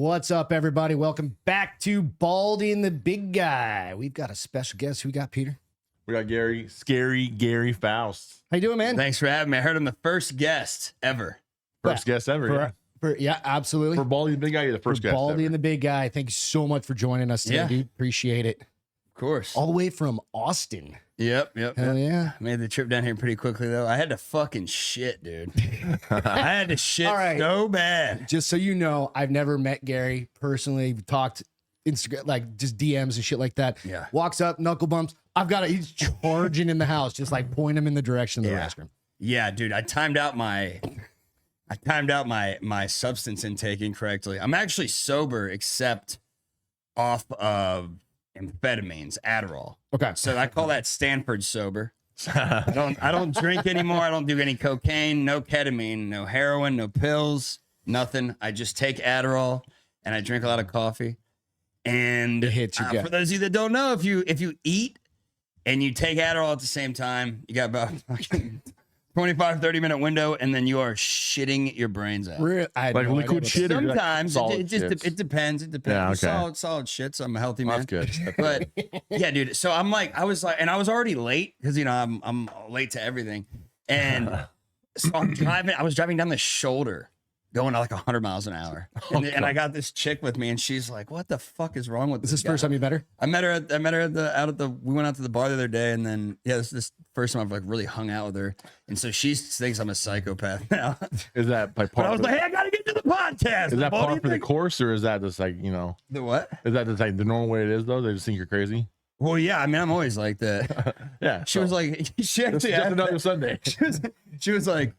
What's up, everybody? Welcome back to Baldy and the Big Guy. We've got a special guest. Who we got, Peter? We got Scary Gary Faust. How you doing, man? Thanks for having me. I heard I'm the first guest ever. First guest ever. Yeah, absolutely. For Baldy and the Big Guy, you're the first guest Baldy ever. and the Big Guy. Thank you so much for joining us today, dude. Appreciate it. Of course. All the way from Austin. Yep. Hell yeah. Made the trip down here pretty quickly, though. I had to fucking shit, dude. I had to shit so bad. Just so you know, I've never met Gary personally. We talked Instagram, like just DMs and shit like that. Yeah. Walks up, knuckle bumps. He's charging in the house, just like point him in the direction of the restroom. Yeah, dude. I timed out my substance intake incorrectly. I'm actually sober except off of amphetamines, Adderall. Okay. So I call that Stanford sober. I don't drink anymore. I don't do any cocaine, no ketamine, no heroin, no pills, nothing. I just take Adderall and I drink a lot of coffee. And it hits you for those of you that don't know, if you eat and you take Adderall at the same time, you got about 25-30 minute window, and then you are shitting your brains out. Like liquid shit. Sometimes it depends. It depends. Yeah, okay. Solid shit. So I'm a healthy man. That's good. But yeah, dude. So I was already late because I'm late to everything, and so I was driving down the shoulder, going at like 100 miles an hour, and I got this chick with me, and she's like, "What the fuck is wrong with this?" Is this first time you met her? I met her we went out to the bar the other day, and then this first time I've like really hung out with her, and so she thinks I'm a psychopath now. Is that by part? But I was like, hey, I gotta get to the podcast. Is that par for the course, or is that just like the what? Is that just like the normal way it is though? They just think you're crazy. Well, yeah, I mean, I'm always like that. Yeah. She was like, she actually just another Sunday. She was like,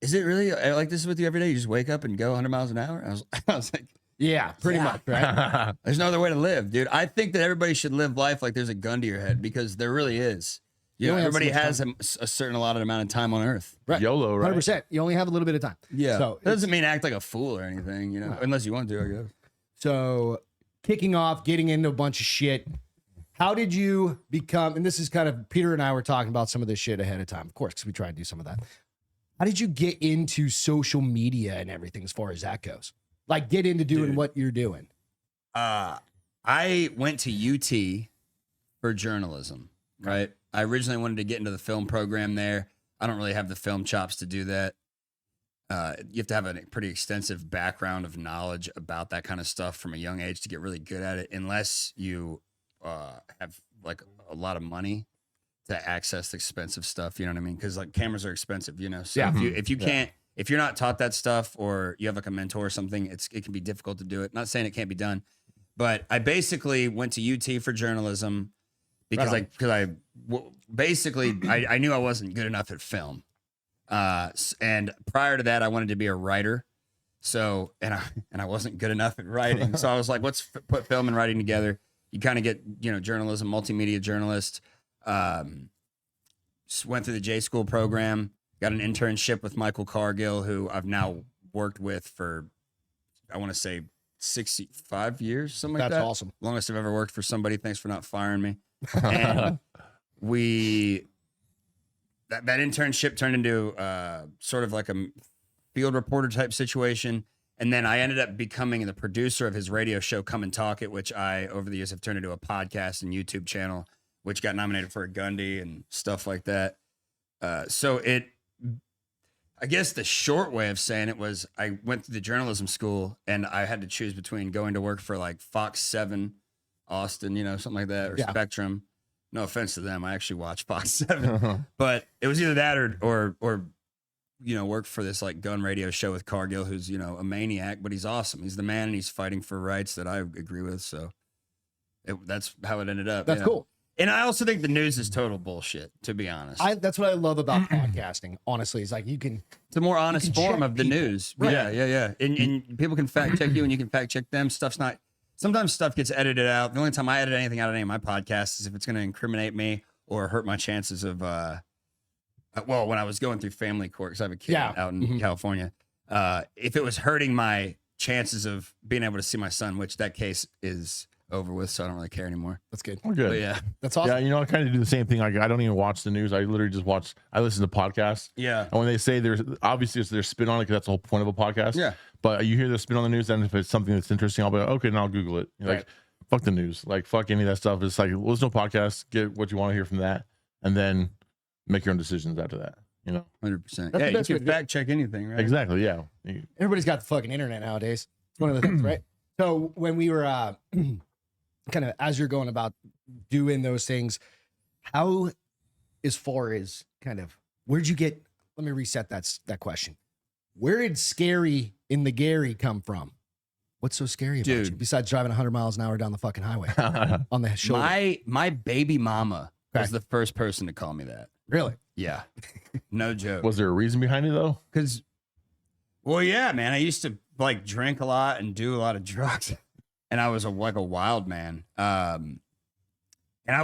is it really like this with you every day? You just wake up and go 100 miles an hour? I was like, yeah, pretty much, right? There's no other way to live, dude. I think that everybody should live life like there's a gun to your head, because there really is. Everybody has a certain allotted amount of time on Earth. Right. YOLO, right? 100%. You only have a little bit of time. Yeah. So it doesn't mean act like a fool or anything, unless you want to, I guess. So kicking off, getting into a bunch of shit. How did you become, and this is kind of, Peter and I were talking about some of this shit ahead of time, of course, because we try to do some of that. How did you get into social media and everything as far as that goes? Like get into doing what you're doing? I went to UT for journalism, right? I originally wanted to get into the film program there. I don't really have the film chops to do that. You have to have a pretty extensive background of knowledge about that kind of stuff from a young age to get really good at it, unless you have like a lot of money to access the expensive stuff. You know what I mean? Because like cameras are expensive, So if you're not taught that stuff, or you have like a mentor or something, it can be difficult to do it. Not saying it can't be done, but I basically went to UT for journalism because I knew I wasn't good enough at film. And prior to that, I wanted to be a writer. So, and I wasn't good enough at writing. So I was like, let's put film and writing together. You kind of get, journalism, multimedia journalist. Went through the J School program, got an internship with Michael Cargill, who I've now worked with for, I want to say 65 years, something like that. That's awesome. Longest I've ever worked for somebody. Thanks for not firing me. And that internship turned into sort of like a field reporter type situation. And then I ended up becoming the producer of his radio show, Come and Talk It, which I, over the years, have turned into a podcast and YouTube channel, which got nominated for a Gundy and stuff like that. I guess the short way of saying it was I went to the journalism school and I had to choose between going to work for like Fox 7, Austin, something like that, or Spectrum. No offense to them. I actually watch Fox 7, but it was either that or work for this like gun radio show with Cargill, who's, a maniac, but he's awesome. He's the man and he's fighting for rights that I agree with. So that's how it ended up. That's cool. And I also think the news is total bullshit, to be honest. That's what I love about podcasting, honestly. It's like it's a more honest form of the news. Right. Yeah. And people can fact check you and you can fact check them. Sometimes stuff gets edited out. The only time I edit anything out of any of my podcasts is if it's going to incriminate me or hurt my chances of, when I was going through family court, because I have a kid out in California, if it was hurting my chances of being able to see my son, which that case is over with, so I don't really care anymore. That's good. We're good. But yeah. That's awesome. Yeah, I kind of do the same thing. Like I don't even watch the news. I literally just I listen to podcasts. Yeah. And when they say there's spin on it, because that's the whole point of a podcast. Yeah. But you hear this spin on the news, and if it's something that's interesting, I'll be like, okay, and I'll Google it. Like, fuck the news. Like, fuck any of that stuff. It's like, listen to a podcast, get what you want to hear from that, and then make your own decisions after that. 100%. That's Yeah, the you best way can to do it. fact check anything, right? Exactly. Yeah. Everybody's got the fucking internet nowadays. It's one of the things, right? So when we were kind of as you're going about doing those things, how, as far as kind of where'd you get? Let me reset that question. Where did Scary in the Gary come from? What's so scary about you besides driving 100 miles an hour down the fucking highway on the shoulder? My baby mama was the first person to call me that. Really? Yeah. No joke. Was there a reason behind it though? Because, well, yeah, man, I used to like drink a lot and do a lot of drugs, and I was like a wild man. And I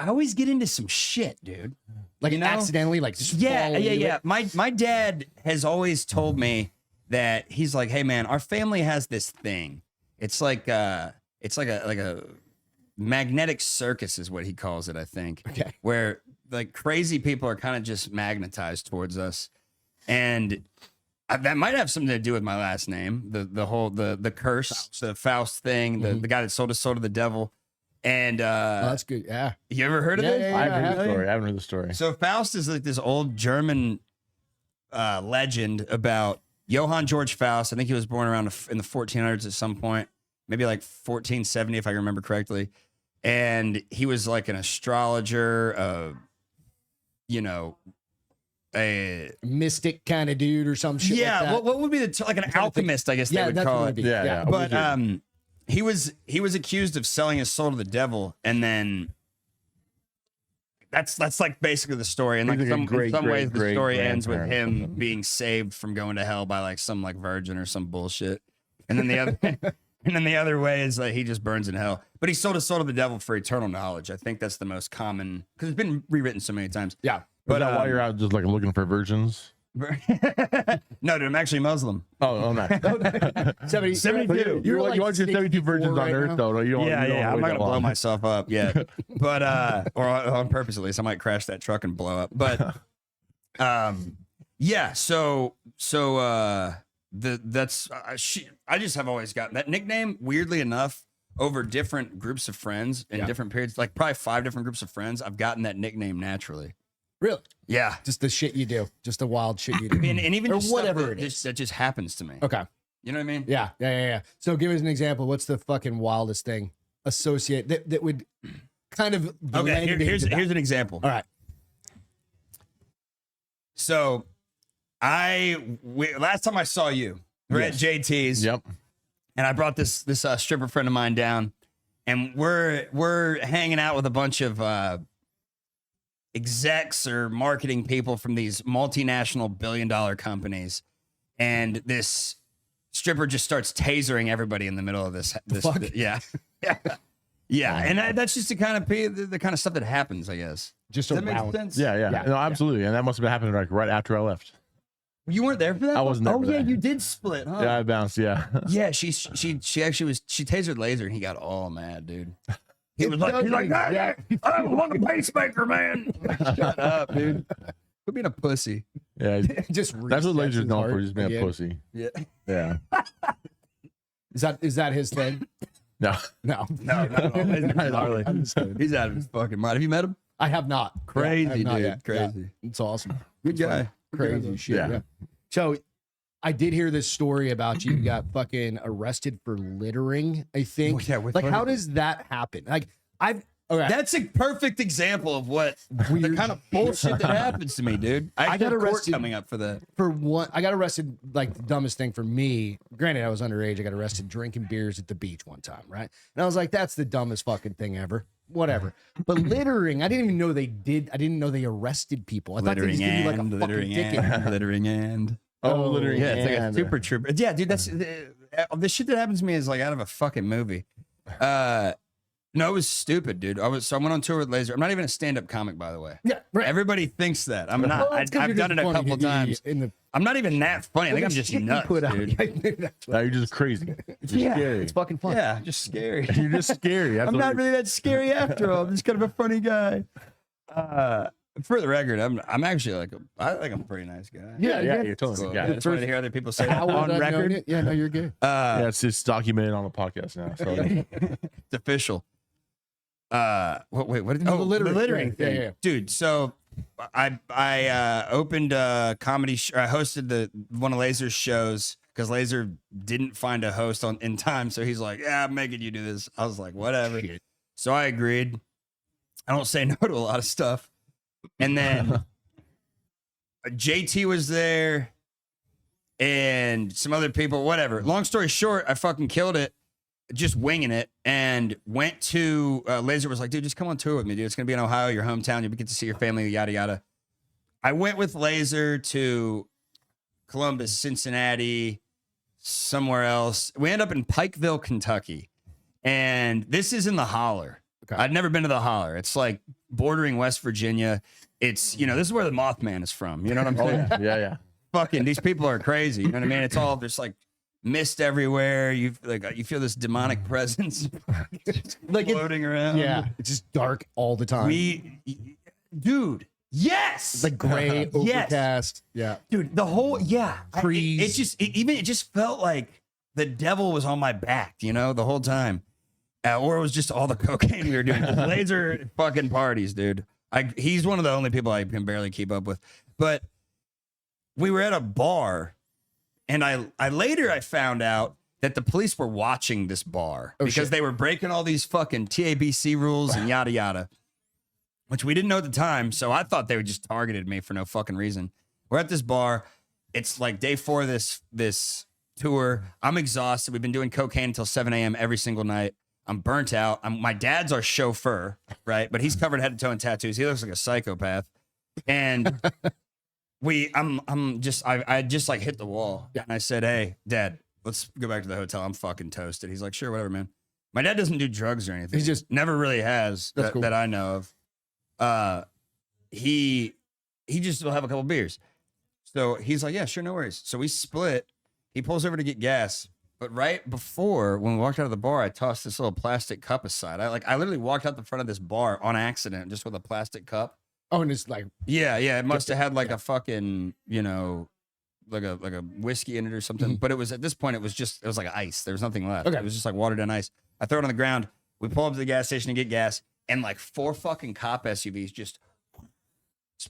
always get into some shit, dude. Like, you know? accidentally, like, just fall Yeah. into it? My dad has always told me that he's like, hey man, our family has this thing. It's like a magnetic circus is what he calls it, I think. Okay. Where like crazy people are kind of just magnetized towards us, and that might have something to do with my last name, the whole the curse, the Faust thing, the guy that sold his soul to the devil. And that's good. Yeah. You ever heard of this? Yeah, I've heard the story. I haven't heard the story. So Faust is like this old German legend about Johann George Faust. I think he was born around in the 1400s at some point, maybe like 1470 if I remember correctly. And he was like an astrologer, a mystic kind of dude or some shit. yeah. Like that. What would be like an alchemist? I guess they would that's call what it. it'd be. Yeah. But he was accused of selling his soul to the devil, and then that's like basically the story. And like He's like a in some ways, the great story ends with grandparent or him something. being saved from going to hell by like some like virgin or some bullshit. And then the other and then the other way is like he just burns in hell. But he sold his soul to the devil for eternal knowledge. I think that's the most common because it's been rewritten so many times. Yeah. But while you're out just like looking for virgins. No, dude, I'm actually Muslim. Oh, no. 72. You want your 72 virgins right on Earth, now? though. You don't, Yeah, you don't yeah. I'm wait not that gonna blow long. myself up yet, but or on purpose at least. I might crash that truck and blow up. But yeah. So that's I just have always gotten that nickname. Weirdly enough, over different groups of friends in different periods, like probably 5 different groups of friends, I've gotten that nickname naturally. Really? Yeah. Just the shit you do. Just the wild shit you do. And even Or just stuff whatever that it is. that just happens to me. Okay. You know what I mean? Yeah. So give us an example. What's the fucking wildest thing that would kind of blend Okay. Here's into that? an example. All right. So last time I saw you, we're at JT's. Yep. And I brought this stripper friend of mine down, and we're hanging out with a bunch of execs or marketing people from these multinational billion-dollar companies, and this stripper just starts tasering everybody in the middle of this. Fuck? Yeah. And that's just the kind of stuff that happens, I guess. Just Does that make around. sense? Yeah. No, absolutely. And that must have been happening like right after I left. You weren't there for that? I wasn't there Oh for yeah, that. you did split, huh? Yeah, I bounced. Yeah. Yeah, she actually was. She tasered Laser, and he got all mad, dude. He was like, I want a pacemaker, man. Shut up, dude. Quit being a pussy. Yeah. Just That's what resets Laser's his known for, heart just being again. a pussy. Yeah. Yeah. Is that his thing? No. No. No, not at all. Not really. He's out of his fucking mind. Have you met him? I have not. Crazy, I have not dude. yet. Crazy. Yeah, it's awesome. Good guy. Crazy shit. Yeah. Yeah. So I did hear this story about you got fucking arrested for littering, I think. Oh, yeah, with like, how hundreds. does that happen? Like, okay. That's a perfect example of what the kind of bullshit that happens to me, dude. I got got court arrested- coming up for that. For one, I got arrested, like, the dumbest thing for me. Granted, I was underage. I got arrested drinking beers at the beach one time, right? And I was like, that's the dumbest fucking thing ever. Whatever. But littering, I didn't even know they did. I didn't know they arrested people. I thought they just give you like a fucking ticket. littering and. Oh, littering. Yeah, it's like a and- super trooper. Yeah, dude, that's the shit that happens to me is like out of a fucking movie. No, it was stupid, dude. I went on tour with Laser. I'm not even a stand-up comic, by the way. Yeah, right. Everybody thinks that. I'm not. Well, it's 'cause I've you're done just it a funny. couple times. In the I'm not even that funny. I think I'm just shit you nuts, put out. dude. That's No, what- you're just crazy. It's just Yeah. scary. it's fucking fun. Yeah, just scary. You're just scary. That's I'm what not you're- really that scary after all. I'm just kind of a funny guy. For the record, I'm actually I think I'm a pretty nice guy. Yeah, you're totally Cool. good I guy. just wanted to hear other people say that How would I on know record. it? Yeah, no, you're good. Yeah, it's documented on the podcast now. So It's official. Wait, what did Oh, the littering. the littering Right. thing, Yeah. dude. So I opened a comedy. I hosted one of Laser's shows because Laser didn't find a host in time, so he's like, "Yeah, I'm making you do this." I was like, "Whatever." Shit. So I agreed. I don't say no to a lot of stuff, and then JT was there, and some other people. Whatever. Long story short, I fucking killed it. Just winging it, and went to Laser was like, dude, just come on tour with me, dude. It's gonna be in Ohio, your hometown. You'll get to see your family, yada yada. I went with Laser to Columbus, Cincinnati, somewhere else. We end up in Pikeville, Kentucky, and this is in the Holler. Okay. I'd never been to the Holler. It's like bordering West Virginia. It's this is where the Mothman is from. You know what I'm saying? yeah. Fucking these people are crazy. You know what I mean? It's all just like mist everywhere. You feel this demonic presence Like it- floating around. Yeah, it's just dark all the time. Dude, yes, It's like gray, Yes. overcast. Yeah. dude, the whole Trees. It just felt like the devil was on my back, the whole time, or it was just all the cocaine we were doing. Laser fucking parties, dude. He's one of the only people I can barely keep up with, but we were at a bar. And I later found out that the police were watching this bar because shit. they were breaking all these fucking TABC rules and yada yada, which we didn't know at the time. So I thought they were just targeted me for no fucking reason. We're at this bar. It's like day 4 of this tour. I'm exhausted. We've been doing cocaine until 7 a.m. every single night. I'm burnt out. My dad's our chauffeur, right? But he's covered head to toe in tattoos. He looks like a psychopath. And I just like hit the wall. Yeah. And I said, "Hey, Dad, let's go back to the hotel. I'm fucking toasted." He's like, "Sure, whatever, man." My dad doesn't do drugs or anything. He's just- never really has That's cool. that I know of. He just will have a couple beers. So he's like, "Yeah, sure, no worries." So we split. He pulls over to get gas. But right before, when we walked out of the bar, I tossed this little plastic cup aside. I literally walked out the front of this bar on accident, just with a plastic cup. Oh, and it's like Yeah. It must have had like a fucking, like a whiskey in it or something. But it was at this point, it was like ice. There was nothing left. Okay. It was just like watered down ice. I throw it on the ground. We pull up to the gas station to get gas, and like 4 fucking cop SUVs just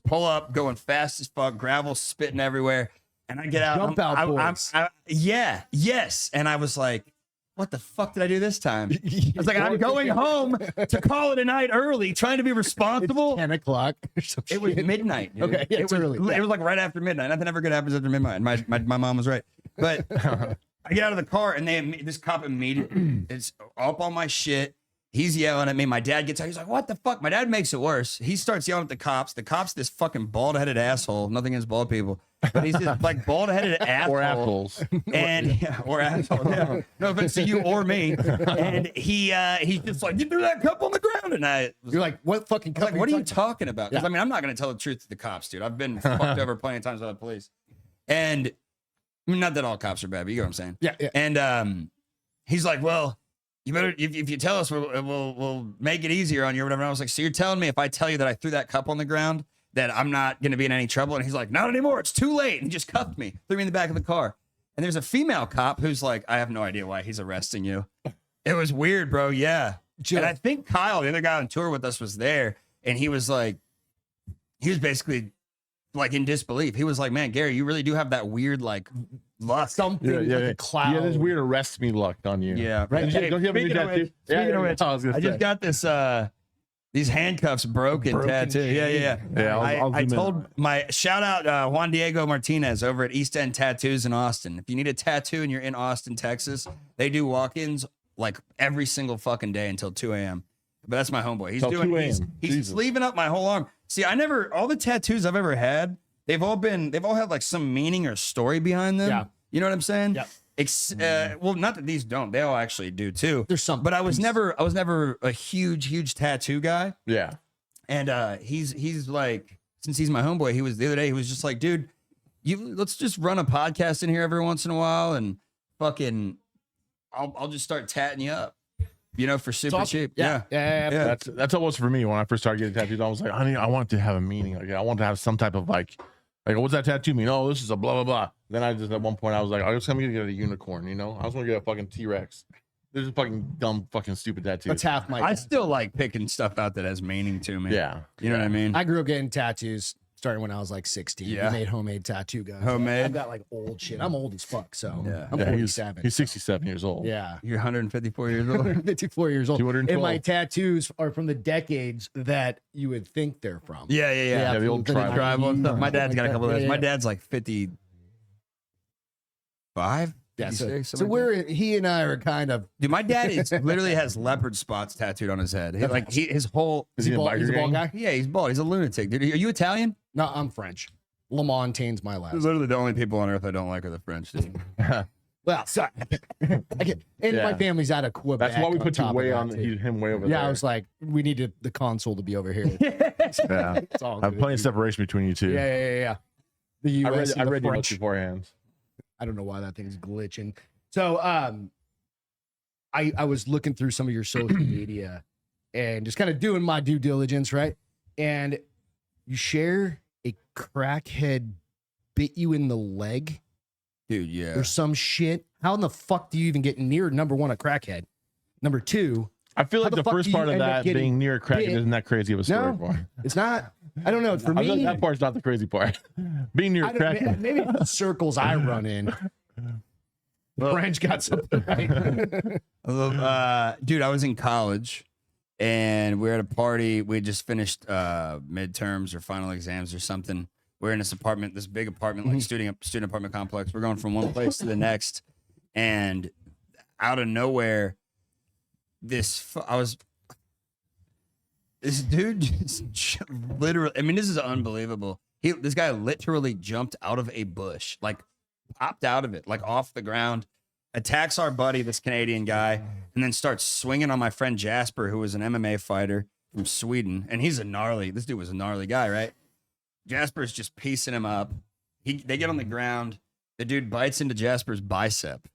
pull up, going fast as fuck, gravel spitting everywhere. And I get out. Jump out, boys. Yes. And I was like, what the fuck did I do this time? I was like, I'm going home to call it a night early, trying to be responsible. 10 o'clock or some It was shit. midnight. Dude. Okay, yeah, it it's was. early. It was like right after midnight. Nothing ever good happens after midnight. My mom was right. But I get out of the car and this cop immediately is up on my shit. He's yelling at me. My dad gets out. He's like, "What the fuck?" My dad makes it worse. He starts yelling at the cops. The cop's this fucking bald-headed asshole. Nothing against bald people, but he's this like bald-headed asshole. Or assholes. And or asshole. Yeah. No offense to you or me. And he's just like, "You threw that cup on the ground," and I was You're like, what fucking I was cup like, what are you talking talking about? Because Yeah. I mean, I'm not going to tell the truth to the cops, dude. I've been fucked over plenty of times by the police. And I mean, not that all cops are bad, but you know what I'm saying. Yeah. And he's like, "Well, you better if you tell us, we'll make it easier on you or whatever." And I was like, "So you're telling me if I tell you that I threw that cup on the ground, that I'm not going to be in any trouble?" And he's like, "Not anymore. It's too late." And he just cuffed me, threw me in the back of the car. And there's a female cop who's like, "I have no idea why he's arresting you." It was weird, bro. Yeah. Jill. And I think Kyle, the other guy on tour with us, was there, and he was basically like in disbelief. He was like, "Man, Gary, you really do have that weird like luck." Something like a cloud. Yeah, this weird arrest me luck on you. Yeah, Right. Hey, Don't you have a new speaking of tattoo? which- speaking of which, I was gonna I just say. got this these handcuffs broken tattoo. Yeah. Yeah, I'll I zoom in. told my shout out Juan Diego Martinez over at East End Tattoos in Austin. If you need a tattoo and you're in Austin, Texas, they do walk-ins like every single fucking day until 2 a.m. But that's my homeboy. He's Till doing 2 he's a.m.. he's Jesus. sleeving up my whole arm. See, all the tattoos I've ever had, they've all had like some meaning or story behind them. Yeah. You know what I'm saying? Yeah. Well, not that these don't. They all actually do too. There's something. But I was never a huge tattoo guy. Yeah. And he's like, since he's my homeboy, the other day he was just like, "Dude, let's just run a podcast in here every once in a while, and fucking I'll just start tatting you up." for super awesome. cheap. Yeah. Yeah. That's what it was for me when I first started getting tattoos. I was like, I want it to have a meaning. Like, I want to have some type of like, what's that tattoo mean? Oh, this is a blah blah blah. Then I just at one point I was like, I was gonna get a unicorn. I was gonna get a fucking T-Rex. There's a fucking dumb, fucking stupid tattoo. That's half my. I still like picking stuff out that has meaning to me. Yeah, You know what I mean? I grew up getting tattoos starting when I was like 16. Yeah. We made homemade tattoo guns. Homemade? I've got like old shit. I'm old as fuck. So Yeah. I'm Yeah, 47. He's 67 years old. Yeah. You're 154 years old. 54 years old. 212. And my tattoos are from the decades that you would think they're from. Yeah. Yeah, the old from tribal. Tribal and stuff. My dad's got a couple of those. Yeah, My yeah. dad's like 55, Yeah, 56. so something like he and I are kind of. Dude, my dad literally has leopard spots tattooed on his head. His whole. Is he a bald, biker he's a bald gang? guy? Yeah, he's bald. He's a lunatic, dude. Are you Italian? No, I'm French. Lamontaigne's my last. Literally the only people on earth I don't like are the French, dude. Well, sorry. And my Yeah. family's out of Quebec. That's why we put you top of way that, on too. him way over there. Yeah, I was like, we needed the console to be over here. Yeah. It's all I have good, plenty of dude. separation between you two. Yeah. The US I and the read your French. notes beforehand. I don't know why that thing's glitching. So I was looking through some of your social media and just kind of doing my due diligence, right? And you share a crackhead bit you in the leg Dude, yeah. or some shit. How in the fuck do you even get near number one, a crackhead? Number two, I feel like the the fuck first do you part of end up that getting being near a crack bit? isn't that crazy of a story No. for. it's not. I don't know. For I feel like me, that part's not the crazy part. Being near I a don't, crack. maybe the circles I run in. The French got something right. Dude, I was in college and we were at a party. We had just finished midterms or final exams or something. We're in this apartment, this big apartment, like student apartment complex. We're going from one place to the next, and out of nowhere, this dude just literally. I mean, this is unbelievable. This guy literally jumped out of a bush, like popped out of it, like off the ground, attacks our buddy, this Canadian guy, and then starts swinging on my friend Jasper, who was an MMA fighter from Sweden. And this dude was a gnarly guy, right? Jasper's just piecing him up. They get on the ground. The dude bites into Jasper's bicep.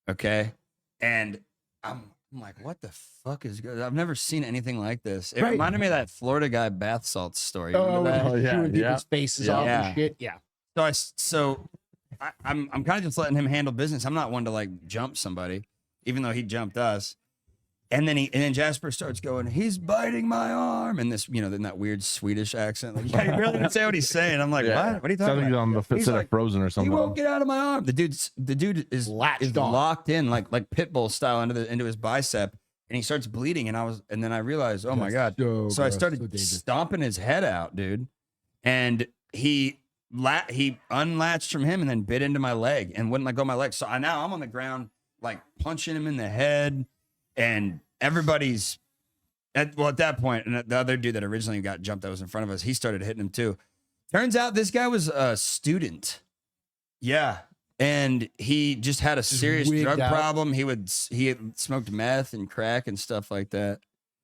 Okay. And I'm like, what the fuck is good? I've never seen anything like this. It Right. reminded me of that Florida guy bath salts story. Remember that? Oh, yeah, Chewing yeah. people's faces Yeah. off Yeah. and shit. Yeah. I'm kind of just letting him handle business. I'm not one to like jump somebody, even though he jumped us. And then Jasper starts going, he's biting my arm, and this, in that weird Swedish accent. Like, yeah, you really didn't say what he's saying. I'm like, Yeah. what? What are you Sounds talking like he's about? on the He's set like, of Frozen or He something. won't get out of my arm. The dude is Latched on. locked in like Pitbull style into his bicep, and he starts bleeding. And then I realized, oh my god. So I gross, started so dangerous. stomping his head out, dude. And he unlatched from him and then bit into my leg and wouldn't let go of my leg. So now I'm on the ground, like punching him in the head, and everybody's at that point. And the other dude that originally got jumped that was in front of us, he started hitting him too. Turns out this guy was a student. Yeah. And he just had a serious wigged drug out. problem. He had smoked meth and crack and stuff like that.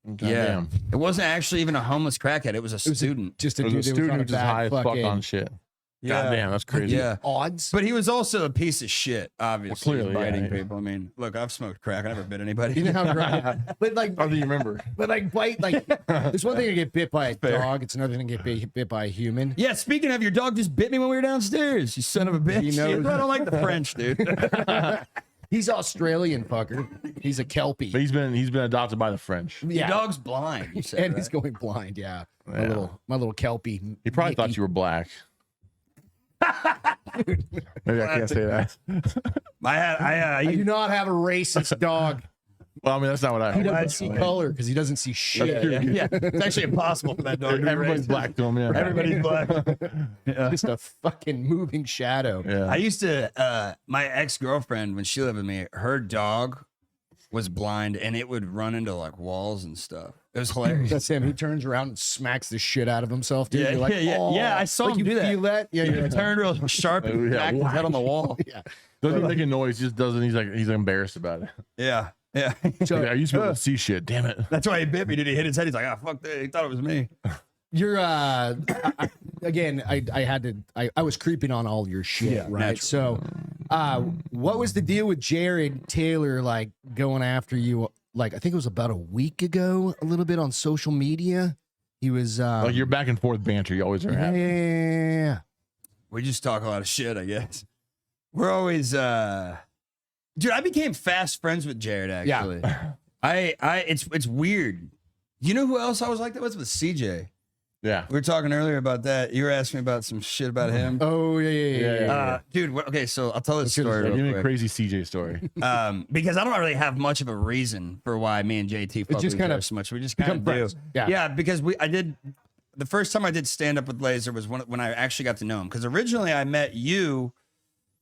Goddamn. It wasn't actually even a homeless crackhead. It was a student. Just a It dude was a that was on student a who's just high bad as fuck fucking on shit. Goddamn, that's crazy. Yeah. odds. But he was also a piece of shit, obviously, Well, clearly, biting yeah. people. I mean, look, I've smoked crack. I never bit anybody. You know how great. But like, How do you remember? bite. Like, there's one thing to get bit by a dog. It's another thing to get bit by a human. Yeah, speaking of, your dog just bit me when we were downstairs. You son of a bitch. He knows. I don't like the French, dude. He's Australian fucker. He's a kelpie. But he's been adopted by the French. Your Yeah, dog's blind. You said, and right? he's going blind. Yeah, Yeah. my little kelpie. He probably thought you were black. Maybe I can't say that. I do not have a racist dog. Well, I mean, that's not what I He heard. doesn't see color because he doesn't see shit. yeah. It's actually impossible for that dog to be Everybody's racist. black to him, yeah. Everybody's black. Yeah. Just a fucking moving shadow. Yeah. I used to, my ex-girlfriend, when she lived with me, her dog was blind and it would run into like walls and stuff. It was hilarious. That's him. He turns around and smacks the shit out of himself, dude. Yeah, You're like, yeah. "Oh." Yeah, I saw Like, him you do that. feel that? Yeah, He you're like, turned real sharp and Oh, yeah. smacked his head on the wall. yeah. Doesn't he make a noise? He just doesn't. He's embarrassed about it. Yeah, yeah. So, I used to be able to see shit. Damn it. That's why he bit me, dude. He hit his head. He's like, ah, fuck that. He thought it was me. you're again, I was creeping on all your shit, Yeah, right? naturally. So what was the deal with Jared Taylor like going after you like I think it was about a week ago, a little bit on social media. He was Like your back and forth banter, you always are yeah, having. yeah. We just talk a lot of shit, I guess. We're always dude, I became fast friends with Jared actually. It's weird. You know who else I was like that with CJ? Yeah. We were talking earlier about that. You were asking me about some shit about him. Oh yeah. Dude, okay, so I'll tell this story Give me real a quick. crazy CJ story. Because I don't really have much of a reason for why me and JT fuck just with each kind other of so much. We just kind of do. friends. Yeah. Yeah, because the first time I did stand up with Laser was when I actually got to know him. Because originally I met you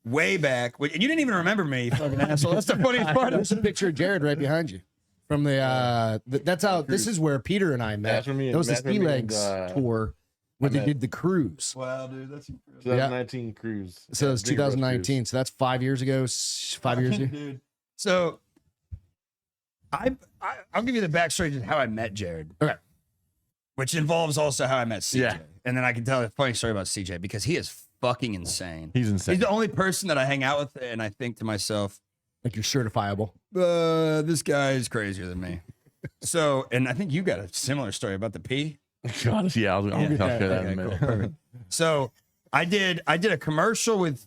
way back, and you didn't even remember me, you fucking asshole. That's the funniest part. There's a picture of Jared right behind you. From the that's how this is where Peter and I met. That's where me and- that was the that's where Ski me Legs and, tour where they met. did the cruise. Wow, dude, that's incredible. 2019 cruise. So it's Big Rose 2019. cruise. So that's 5 years ago. 5 years ago. Dude. So I'll give you the backstory to how I met Jared. Okay. Which involves also how I met CJ. Yeah. And then I can tell a funny story about CJ because he is fucking insane. He's insane. He's the only person that I hang out with, and I think to myself, Like you're certifiable. this guy is crazier than me. So, and I think you got a similar story about the P. God, yeah, I'll share that in a Okay, minute. cool, perfect. So I did a commercial with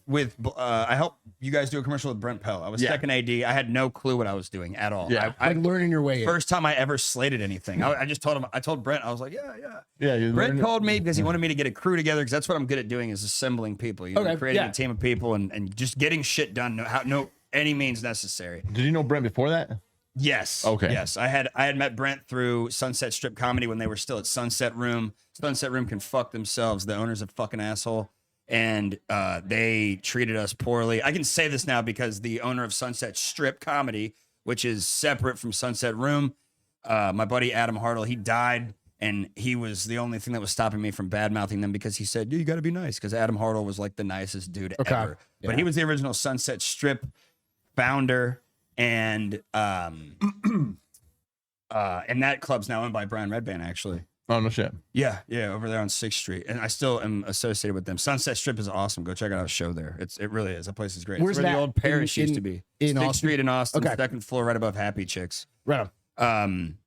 I helped you guys do a commercial with Brent Pell. I was Yeah. second AD. I had no clue what I was doing at all. Yeah. I Like learning your way in. first time I ever slated anything. I just told him. I told Brent. I was like, yeah. Yeah, you Brent learn- called me because he wanted me to get a crew together because that's what I'm good at doing is assembling people. You know, Okay, creating yeah. a team of people and just getting shit done. No any means necessary. Did you know Brent before that? Yes. Okay. Yes. I had met Brent through Sunset Strip Comedy when they were still at Sunset Room. Sunset Room can fuck themselves. The owner's a fucking asshole. And they treated us poorly. I can say this now because the owner of Sunset Strip Comedy, which is separate from Sunset Room, my buddy Adam Hartle, he died. And he was the only thing that was stopping me from bad mouthing them because he said, dude, you got to be nice. Because Adam Hartle was like the nicest dude ever. Yeah. But he was the original Sunset Strip founder. And that club's now owned by Brian Redband, actually. Oh no shit. Yeah, over there on 6th Street. And I still am associated with them. Sunset Strip is awesome. Go check out a show there. It really is. That place is great. Where's it's where that? the old Parish In- used to be. in 6th Austin? Street in Austin, Okay. second floor right above Happy Chicks. Right on.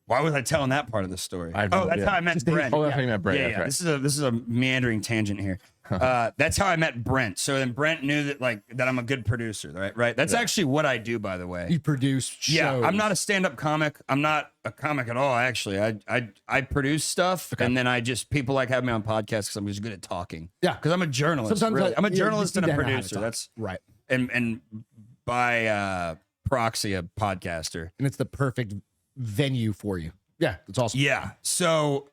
Why was I telling that part of the story? I have no Oh, that's idea. how I met Brent. Oh, that's how you met Brent. Yeah, That's yeah. right. This is a meandering tangent here. That's how I met Brent. So then Brent knew that I'm a good producer, right? That's actually what I do, by the way. You produce shows. Yeah, I'm not a stand-up comic. I'm not a comic at all, actually. I produce stuff, and then people like having me on podcasts because I'm just good at talking. Yeah. because I'm a journalist. Sometimes really. I'm a you journalist just and a need to know how to producer. talk. That's right. and by proxy, a podcaster. And it's the perfect venue for you. Yeah, it's awesome. Yeah. So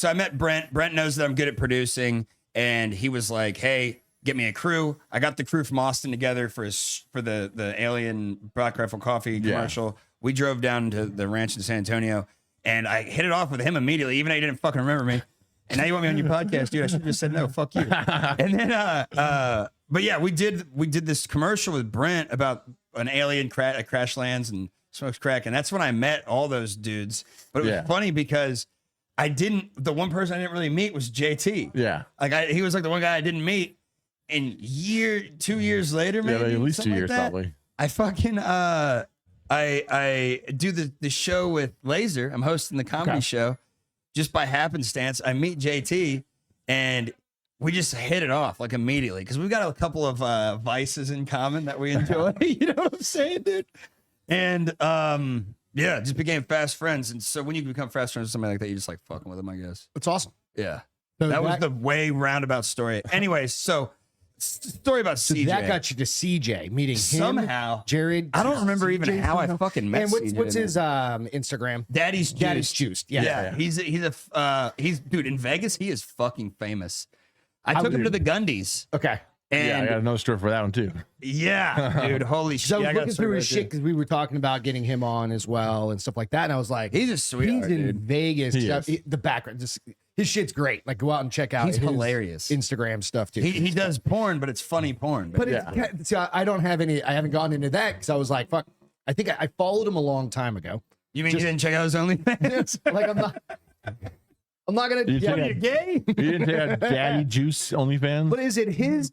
I met Brent. Brent knows that I'm good at producing, and he was like, "Hey, get me a crew." I got the crew from Austin together for the Alien Black Rifle Coffee commercial. We drove down to the ranch in San Antonio, and I hit it off with him immediately, even though he didn't fucking remember me. And now you want me on your podcast, dude? I should have just said no. Fuck you. And then, but yeah, we did this commercial with Brent about an alien crash lands and smokes crack, and that's when I met all those dudes. But it was funny because the one person I didn't really meet was JT. Yeah. He was like the one guy I didn't meet. And 2 years later, maybe Yeah, at least 2 something years like that, probably. I fucking I do the show with Laser. I'm hosting the comedy show. Just by happenstance, I meet JT and we just hit it off like immediately because we've got a couple of vices in common that we enjoy. You know what I'm saying, dude? And just became fast friends. And so when you become fast friends with somebody like that, you just like fucking with them, I guess. It's awesome. Yeah. So That was the way roundabout story. Anyways, so story about so CJ. that got you to CJ meeting him, Somehow. Jared. I don't remember even CJ how I somehow. fucking met And CJ. what's his Instagram? Daddy's Juiced. Daddy's Juiced. Yeah. Yeah, he's dude in Vegas. He is fucking famous. I took him would- to the Gundies, Okay. Yeah, I and got another story for that one too. dude, holy shit! So I was I got looking a through story his right shit there. because we were talking about getting him on as well and stuff like that. And I was like, He's a sweetheart, he's in dude. Vegas. He is. The background, just his shit's great. Like, go out and check out. He's his hilarious. Instagram stuff too. He does porn, but it's funny porn. But Yeah. see, I don't have any. I haven't gotten into that because I was like, fuck. I think I followed him a long time ago. you mean you didn't check out his OnlyFans? Like, I'm not gonna. You Yeah, check You gay? You didn't take out Daddy Juice OnlyFans? but is it his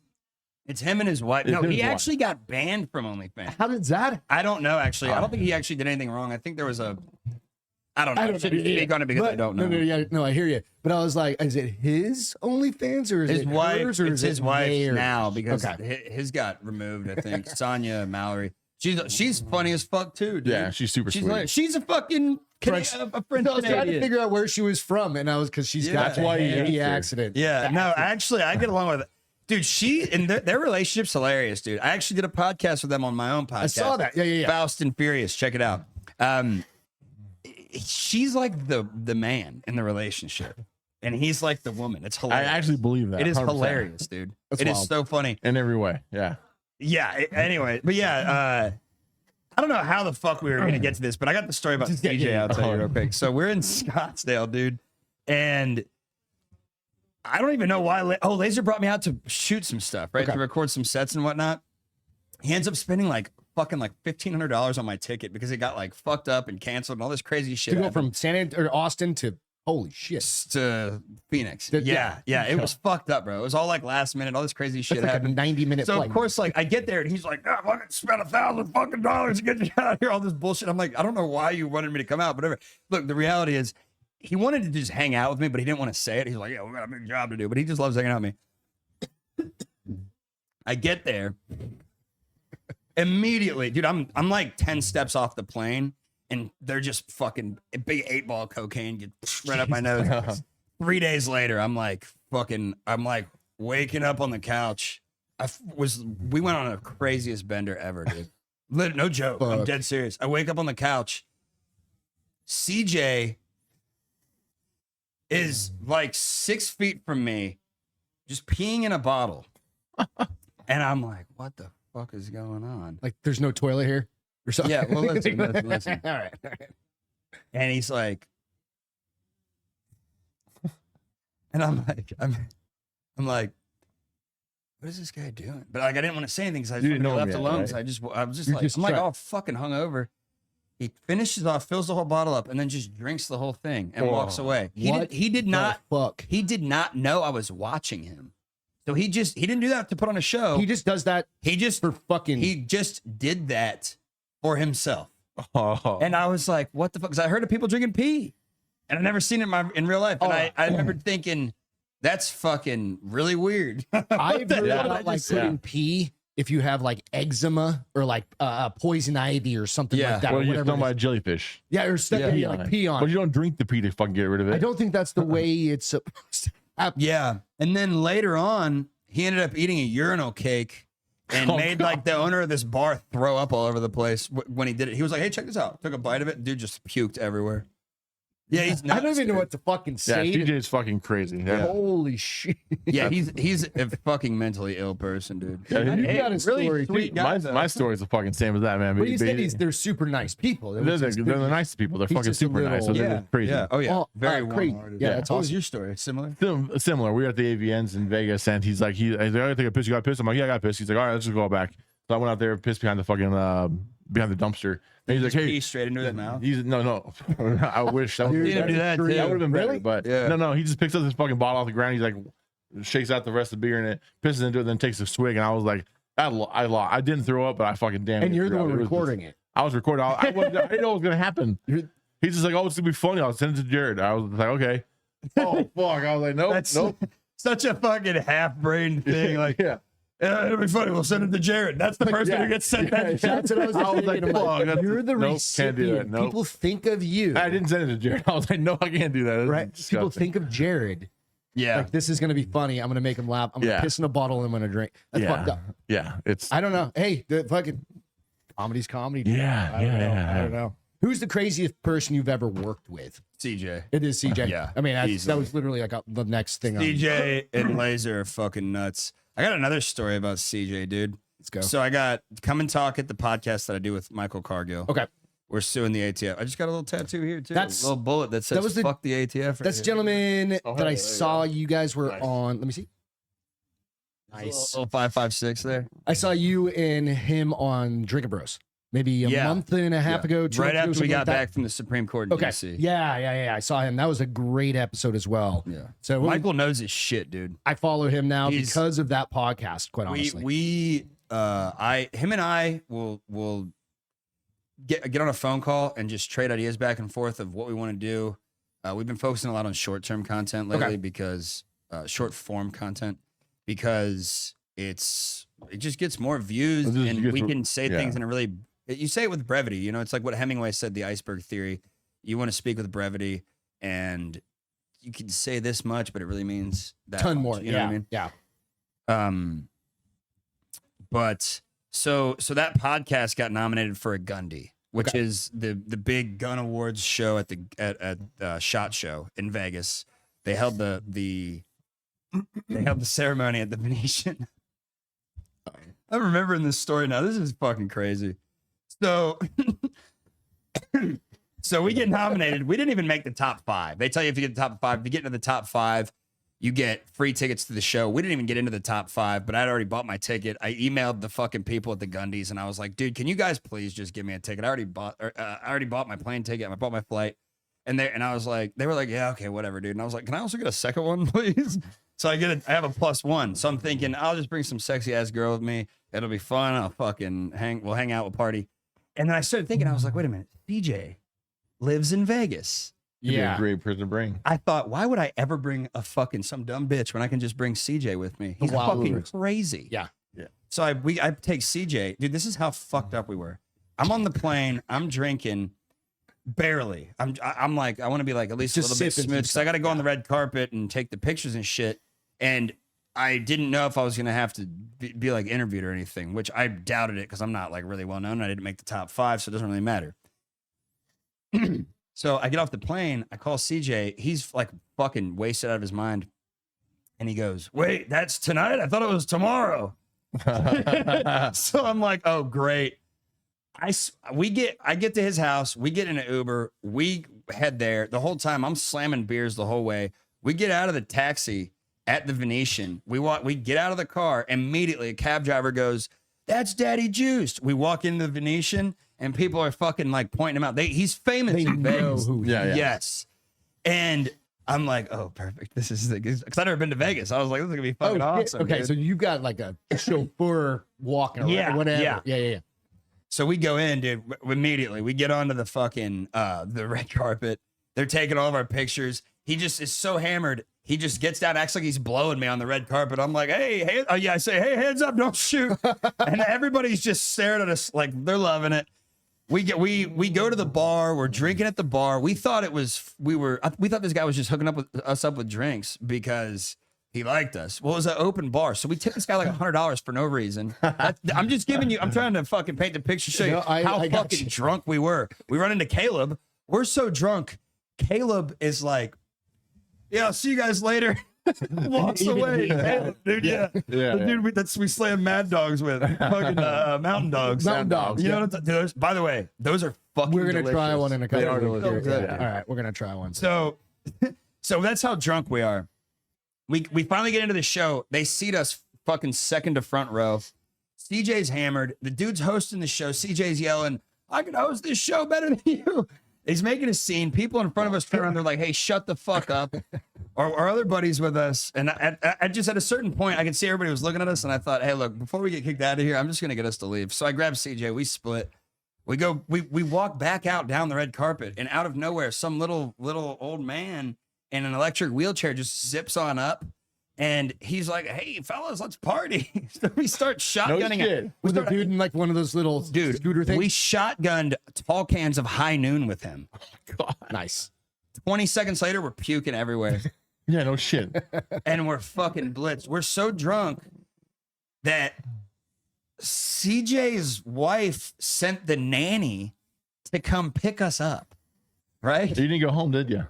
It's him and his wife. It's No, him and he his wife. actually got banned from OnlyFans. How did that? I don't know, actually. I don't think he actually did anything wrong. I think there was a. I don't know. I shouldn't speak on it because I don't know. No, I hear you. But I was like, is it his OnlyFans or is His it wife, hers or it's is his it wife theirs? now because Okay. his got removed, I think. Sonia Mallory. She's funny as fuck too, dude. Yeah, she's super She's sweet. like, she's a fucking French- a French I was trying to Canadian. figure out where she was from, and I was because she's Yeah. got That's the why you handy asked her. accident. Yeah, no, actually, I get along with it. Dude, and their relationship's hilarious, dude. I actually did a podcast with them on my own podcast. I saw that. Yeah. Faust and Furious. Check it out. She's like the man in the relationship, and he's like the woman. It's I hilarious. actually believe that. It is 100%. hilarious, dude. That's It is wild. so funny. In every way. Yeah. Yeah. Anyway, but yeah, I don't know how the fuck we were gonna get to this, but I got the story about CJ. I'll tell you real quick. So we're in Scottsdale, dude, and I don't even know why. Laser brought me out to shoot some stuff, right? Okay. To record some sets and whatnot. He ends up spending like $1,500 on my ticket because it got like fucked up and canceled and all this crazy shit. To go happened. from Austin to holy shit. To Phoenix. Yeah. Yeah. It was fucked up, bro. It was all like last minute. All this crazy shit That's like a happened. 90-minute So flight. of course, like I get there and he's like, "Ah, fucking spent $1,000 to get you out of here." All this bullshit. I'm like, I don't know why you wanted me to come out, whatever. Look, the reality is, he wanted to just hang out with me, but he didn't want to say it. He's like, "Yeah, we got a big job to do," but he just loves hanging out with me. I get there immediately, dude. I'm like 10 steps off the plane, and they're just fucking a big 8-ball cocaine get right up my nose. 3 days later, I'm like waking up on the couch. We went on the craziest bender ever, dude. No joke. I'm Fuck. dead serious. I wake up on the couch. CJ is like 6 feet from me, just peeing in a bottle. And I'm like, what the fuck is going on? Like there's no toilet here or something. Yeah, well, listen. All right. And he's like, and I'm like, what is this guy doing? But like, I didn't want to say anything because I You just didn't know him left yet, alone. right? So I was just You're like, just I'm like, trying- all fucking hungover. He finishes off, fills the whole bottle up, and then just drinks the whole thing and walks away. What He did not Fuck. He did not know I was watching him. So he didn't do that to put on a show. He just does that He just for fucking. he just did that for himself. Oh. And I was like, what the fuck? Because I heard of people drinking pee. And I've never seen it in real life. And I remember thinking, that's fucking really weird. I've heard Yeah. about like putting pee if you have like eczema or like poison ivy or something Yeah. like that. Well, or you're whatever talking it is. about jellyfish. Yeah, or stuff Yeah. yeah, like pee on. But it. you don't drink the pee to fucking get rid of it. I don't think that's the way it's supposed to happen. Yeah. And then later on, he ended up eating a urinal cake and Oh, made like the owner of this bar throw up all over the place when he did it. He was like, hey, check this out. Took a bite of it. Dude just puked everywhere. Yeah, he's I nuts, don't even know dude. what to fucking Yeah, say. CJ's fucking crazy. Yeah. Holy shit. Yeah, he's a fucking mentally ill person, dude. Yeah, You Hey, got a really story. sweet too. guy. My story's the fucking same as that, man. But he said They- they're super nice people. they're the nicest people. They're He's fucking just a super nice. So little- they're crazy. Yeah. Oh yeah. Well, Very crazy. warm-hearted. Yeah, Yeah. that's What was awesome. your story? Similar? Similar. We were at the AVNs in Vegas, and he's like, I gotta take a piss. You got pissed? I'm like, yeah, I got pissed. He's like, all right, let's just go back. So I went out there, pissed behind the fucking behind the dumpster. And he's like, hey, Pee straight into his mouth. he's no. I wish that Dude, was He didn't do that too. that would have been better. Really? But Yeah. no. He just picks up this fucking bottle off the ground. He's like, shakes out the rest of the beer in it, pisses into it, then takes a swig. And I was like, I didn't throw up, but I fucking damn. And near you're the threw one up. It was just- recording it. I was recording. I didn't know what was gonna happen. You're- He's just like, oh, it's gonna be funny. I'll send it to Jared. I was like, okay. Oh fuck! I was like, nope, That's nope. such a fucking half-brained thing. Like, Yeah. it'll be funny. We'll send it to Jared. That's the person yeah. who gets sent that. shit. That's what I was, I was like, thinking. I'm fuck, that's- you're the nope, can't do that, recipient. nope. People think of you. I didn't send it to Jared. I was like, no, I can't do that. That's Right? People disgusting. think of Jared. Yeah. Like, this is going to be funny. I'm going to make him laugh. I'm going to Yeah. piss in a bottle and I'm going to drink. That's yeah. fucked up. Yeah, it's I don't know. Hey, the fucking comedy's comedy. dude. Yeah, I don't know. yeah. I don't know. Who's the craziest person you've ever worked with? CJ. It is CJ. Yeah, I mean, that easily. was literally like the next thing. CJ and Laser are fucking nuts. I got another story about CJ, dude. Let's go. So I got Come and Talk at the podcast that I do with Michael Cargill. Okay. We're suing the ATF. I just got a little tattoo here too. That's- a little bullet that says was the- "fuck the ATF." right That's here. gentleman Oh, that I hey, there you saw you guys were Nice. on. Let me see. Little 556 there. I saw you and him on Drinking Bros. maybe a month and a half ago. 2 Right months ago, after we something got like that. back from the Supreme Court in Okay. DC. Yeah. I saw him. That was a great episode as well. Yeah. So Michael knows his shit, dude. I follow him now He's- because of that podcast, quite honestly. Him and I will get on a phone call and just trade ideas back and forth of what we want to do. We've been focusing a lot on short-term content lately because short-form content because it just gets more views and we can say things in a really you say it with brevity. You know, it's like what Hemingway said, the iceberg theory. You want to speak with brevity, and you can say this much, but it really means that Ton much, more. You know what I mean? Yeah. But so that podcast got nominated for a Gundy, which is the big gun awards show at SHOT Show in Vegas. They held the ceremony at the Venetian. I'm remembering this story now. This is fucking crazy. So so we get nominated. We didn't even make the top 5. They tell you if you get the top 5, if you get into the top 5, you get free tickets to the show. We didn't even get into the top 5, but I'd already bought my ticket. I emailed the fucking people at the Gundys and I was like, dude, can you guys please just give me a ticket? I already bought my plane ticket. I bought my flight. And I was like, they were like, yeah, okay, whatever, dude. And I was like, can I also get a second one, please? So I have a +1. So I'm thinking I'll just bring some sexy ass girl with me. It'll be fun. I'll fucking we'll hang out, we'll party. And then I started thinking, I was like, wait a minute, CJ lives in Vegas. It'd be a great person to bring. I thought, why would I ever bring some dumb bitch when I can just bring CJ with me? He's fucking crazy. Yeah. So I take CJ. Dude, this is how fucked up we were. I'm on the plane. I'm drinking barely. I'm like, I want to be like at least Just a little bit sipping smooth because I got to go on the red carpet and take the pictures and shit. And I didn't know if I was going to have to be like interviewed or anything, which I doubted it because I'm not like really well known. I didn't make the top 5, so it doesn't really matter. So I get off the plane. I call CJ. He's like fucking wasted out of his mind. And he goes, wait, that's tonight? I thought it was tomorrow. So I'm like, oh, great. I get to his house. We get in an Uber. We head there. The whole time I'm slamming beers the whole way. We get out of the taxi at the Venetian. We get out of the car. Immediately, a cab driver goes, that's Daddy Juiced. We walk into the Venetian and people are fucking like pointing him out. He's famous in Vegas. Yes. And I'm like, oh, perfect. This is because I've never been to Vegas. I was like, this is gonna be fucking awesome. Okay, dude. so you got like a chauffeur walking around, whatever. Yeah. So we go in, dude, immediately. We get onto the fucking the red carpet. They're taking all of our pictures. He just is so hammered. He just gets down, acts like he's blowing me on the red carpet. I'm like, hey, I say, hey, hands up, don't shoot. And everybody's just staring at us like they're loving it. We go to the bar. We're drinking at the bar. We thought this guy was just hooking us up with drinks because he liked us. Well, it was an open bar, so we tipped this guy like $100 for no reason. I'm just giving you. I'm trying to fucking paint the picture, show you how fucking drunk we were. We run into Caleb. We're so drunk. Caleb is like, "Yeah, I'll see you guys later." Walks away. Caleb, dude, the dude we slam Mad Dogs with, fucking Mountain Dogs. Mountain Dogs. You know what? By the way, those are fucking. We're gonna delicious. try one in a couple of delicious. weeks. So Yeah. good. All right, we're gonna try one. So that's how drunk we are. We finally get into the show. They seat us fucking second to front row. CJ's hammered. The dude's hosting the show. CJ's yelling, I can host this show better than you. He's making a scene. People in front of us turn around. They're like, hey, shut the fuck up. Our other buddies with us. And I just at a certain point, I could see everybody was looking at us. And I thought, hey, look, before we get kicked out of here, I'm just going to get us to leave. So I grabbed CJ. We split. We walk back out down the red carpet. And out of nowhere, some little old man in an electric wheelchair just zips on up. And he's like, hey, fellas, let's party. So we start shotgunning it. Was the dude in like one of those little scooter things? We shotgunned tall cans of High Noon with him. God. Nice. 20 seconds later, we're puking everywhere. Yeah, no shit. And we're fucking blitzed. We're so drunk that CJ's wife sent the nanny to come pick us up. Right? You didn't go home, did you?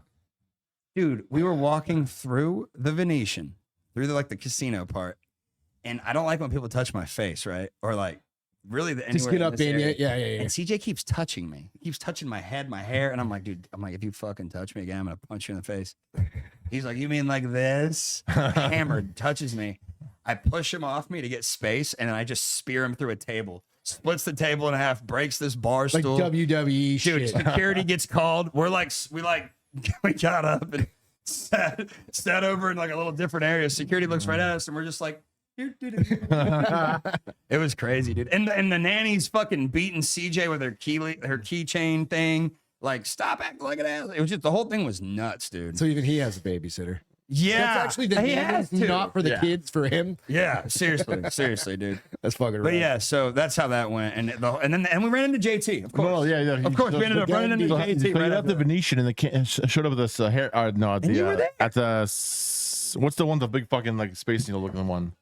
Dude, we were walking through the Venetian, through the casino part. And I don't like when people touch my face, right? Or like really anywhere Just get in up this in area. it. Yeah. And CJ keeps touching me. He keeps touching my head, my hair. And I'm like, dude, if you fucking touch me again, I'm going to punch you in the face. He's like, you mean like this? Hammered, touches me. I push him off me to get space, and I just spear him through a table. splits the table in half, breaks this bar Like stool. WWE Dude, shit. security gets called. We got up and sat over in like a little different area. Security looks right at us, and we're just like, it was crazy, dude. And the nanny's fucking beating CJ with her keychain thing. Like, stop acting like an ass. It was just, the whole thing was nuts, dude. So even he has a babysitter. Yeah, That's actually the he name, has to. not for the kids, for him. Yeah, seriously, dude. That's fucking But right. yeah, so that's how that went, and we ran into JT, of course. Well, yeah. Of course, we ended up running into So JT. he Right left the Venetian and showed up with this hair. No, at you were there? at the what's the one, the big fucking like space needle looking one.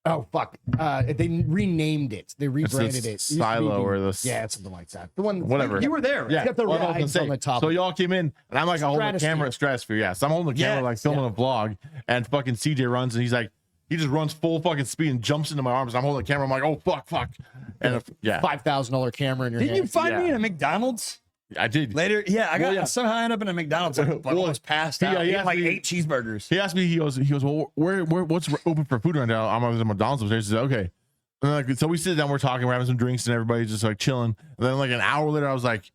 Oh fuck! They renamed it. They rebranded it. It used to be Silo or the yeah, something like that. The one, whatever. You were there, right? Yeah, got the well, I was gonna rides say, on the top. So y'all came in, and I'm like, I'm holding the camera at Stratosphere. Yeah, so I'm holding the camera, like filming a vlog, and fucking CJ runs, and he's like, he just runs full fucking speed and jumps into my arms. And I'm holding the camera. I'm like, oh fuck, and yeah, $5,000 camera in your Didn't hand. you find me in a McDonald's I did. later? Yeah, I got somehow I ended up in a McDonald's. Like, almost passed out. he Eating asked like me- 8 cheeseburgers. He asked me, he goes, well, what's open for food right now? I'm at McDonald's upstairs. He said, okay. And then, like, so we sit down, we're talking, we're having some drinks, and everybody's just like chilling. And then like an hour later, I was like,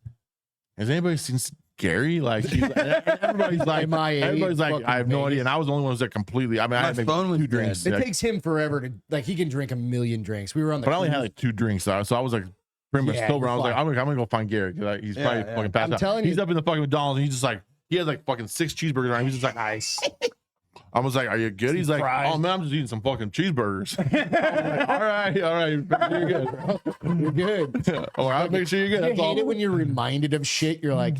has anybody seen Scary? Like, everybody's like, I have no idea. And I was the only one who's like completely. I mean, I had phone was two drinks. It like, takes him forever to like. He can drink a million drinks. We were on the. but I only had cruise. like 2 drinks, so I was like pretty much Yeah, sober. you're I was like, fine. I'm gonna go find Gary because he's probably fucking passed I'm out. telling He's you. up in the fucking McDonald's, and he's just like, he has like fucking 6 cheeseburgers around. He's just like, nice. I was like, are you good? He's like, fries. oh man, I'm just eating some fucking cheeseburgers. I'm like, all right, you're good. You're good. Oh, I'll make sure you're good. You That's all. hate it when you're reminded of shit. You're like,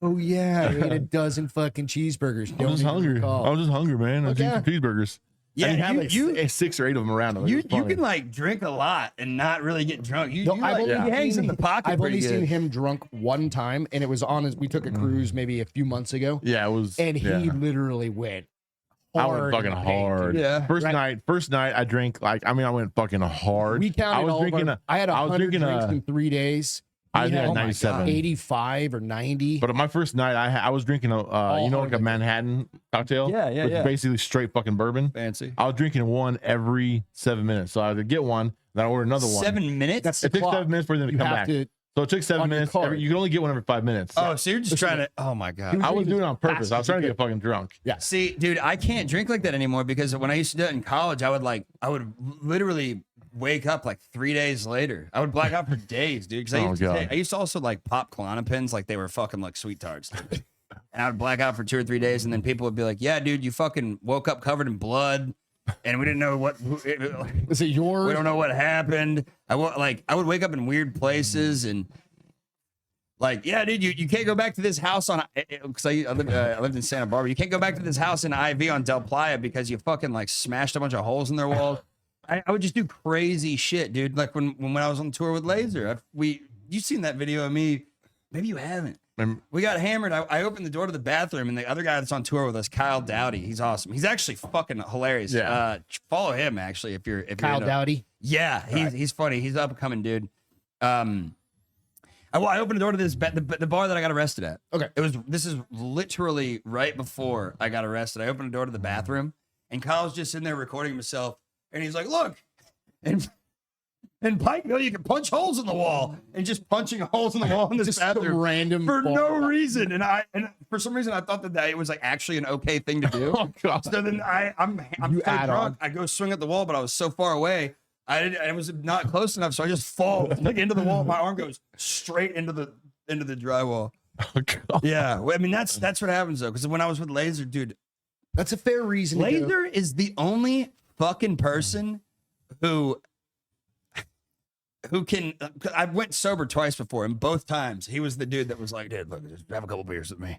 oh yeah, I ate a dozen fucking cheeseburgers. I'm just hungry. I was just hungry, man. I was eating yeah. some cheeseburgers. Yeah, and he had you- like 6 or 8 of them around him. It You was funny. can like drink a lot and not really get drunk. No, He hangs in the pocket. I've only pretty seen good. him drunk one time, and it was on his. We took a cruise maybe a few months ago, Yeah, it was. and he yeah. literally went. I went hard fucking in the paint, hard. dude. Yeah. First night I drank like I went fucking hard. We counted I was all of drinking our, I had I was 100 drinking drinks a- in 3 days. I He did had, 97. 85 or 90. But my first night I was drinking a like a Manhattan cocktail. Yeah, yeah, which yeah. is basically straight fucking bourbon. Fancy. I was drinking one every 7 minutes. So I would get one, then I order another one. 7 minutes? That's the It takes clock. 7 minutes for them to You come have back. to. So it took 7 on your minutes. card. You can only get one every 5 minutes. Oh, so you're just trying to. Oh my god. I was doing it on purpose. fast I was as you trying to get fucking drunk. Yeah. See, dude, I can't drink like that anymore because when I used to do it in college, I would literally wake up like 3 days later. I would black out for days, dude. Because God. I used to also like pop Klonopins like they were fucking like sweet tarts. Dude. And I would black out for 2 or 3 days, and then people would be like, "Yeah, dude, you fucking woke up covered in blood." And we didn't know what. Was it yours? We don't know what happened. I would wake up in weird places and like, yeah, dude, you can't go back to this house on because I lived in Santa Barbara. You can't go back to this house in IV on Del Playa because you fucking like smashed a bunch of holes in their walls. I would just do crazy shit, dude. Like when I was on tour with Laser, you seen that video of me? Maybe you haven't. We got hammered. I opened the door to the bathroom, and the other guy that's on tour with us, Kyle Dowdy, he's awesome. He's actually fucking hilarious. Yeah. Follow him actually if you're Kyle Dowdy. Yeah, he's funny. He's up and coming, dude. I opened the door to this the bar that I got arrested at. Okay. This is literally right before I got arrested. I opened the door to the bathroom, and Kyle's just in there recording himself, and he's like, "Look," and in Pikeville, you can punch holes in the wall, and just punching holes in the wall in this Just some bathroom random for bar. no reason. And for some reason I thought that it was like actually an okay thing to do. Oh god. So then I'm You so add drunk. on. I go swing at the wall, but I was so far away. I was not close enough, so I just fall like into the wall. My arm goes straight into the drywall. Oh, god. Yeah, I mean that's what happens though. Because when I was with Laser, dude, That's a fair reason. to go. Laser is the only fucking person who can. I went sober twice before, and both times he was the dude that was like, "Dude, look, just have a couple beers with me."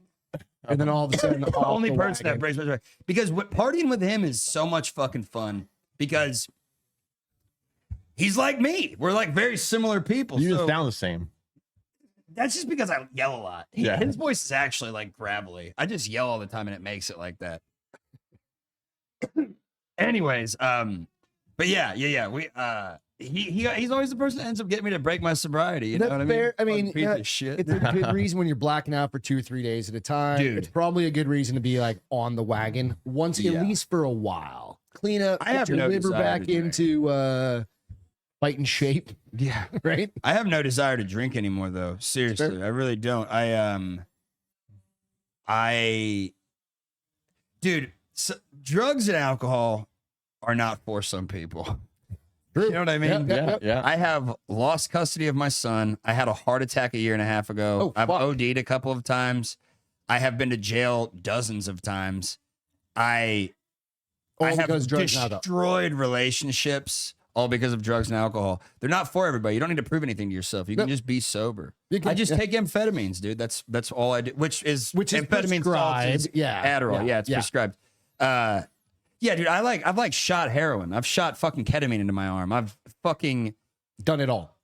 And then all of a sudden, The only person that breaks my heart. Because partying with him is so much fucking fun because he's like me. We're like very similar people. You so just sound the same. that's just because I yell a lot. Yeah. His voice is actually like gravelly. I just yell all the time and it makes it like that. Anyways, but yeah. We he's always the person that ends up getting me to break my sobriety. You That's know what fair. I I mean? mean, Fucking piece yeah, of shit. it's a good reason when you're blacking out for 2 or 3 days at a time. Dude. It's probably a good reason to be like on the wagon once, Yeah. at least for a while. Clean up, I get have your no liver desire back to drink. into fighting shape. Yeah. Right. I have no desire to drink anymore, though. Seriously, I really don't. Dude, drugs and alcohol are not for some people. True. You know what I mean? Yeah. I have lost custody of my son. I had a heart attack a year and a half ago. Oh, I've fuck. OD'd a couple of times. I have been to jail dozens of times. I have because drugs and alcohol. destroyed relationships all because of drugs and alcohol. They're not for everybody. You don't need to prove anything to yourself. You can Nope. just be sober. You can- I just yeah. take amphetamines, dude. That's all I do. Which is amphetamine salts is prescribed. Yeah. Adderall. Yeah, it's prescribed. Yeah, dude. I've shot heroin. I've shot fucking ketamine into my arm. I've fucking Done it all.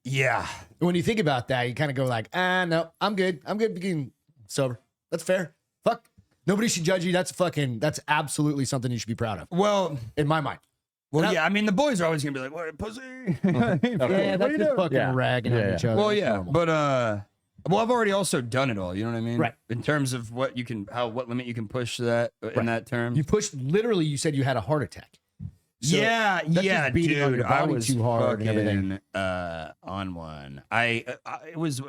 yeah. When you think about that, you kind of go like, no, I'm good. I'm good being sober. That's fair. Fuck. Nobody should judge you. That's absolutely something you should be proud of, Well, in my mind. well, yeah. I mean, the boys are always gonna be like, "What, pussy?" Yeah, that's just fucking Yeah. ragging Yeah, on yeah. each other. Well, That's yeah, normal. but well, I've already also done it all. You know what I mean? Right. In terms of what you can, what limit you can push that in that term. You pushed, literally, you said you had a heart attack. So yeah, that's yeah, just beating dude. on your I body was too hard and everything. fucking, on one. It was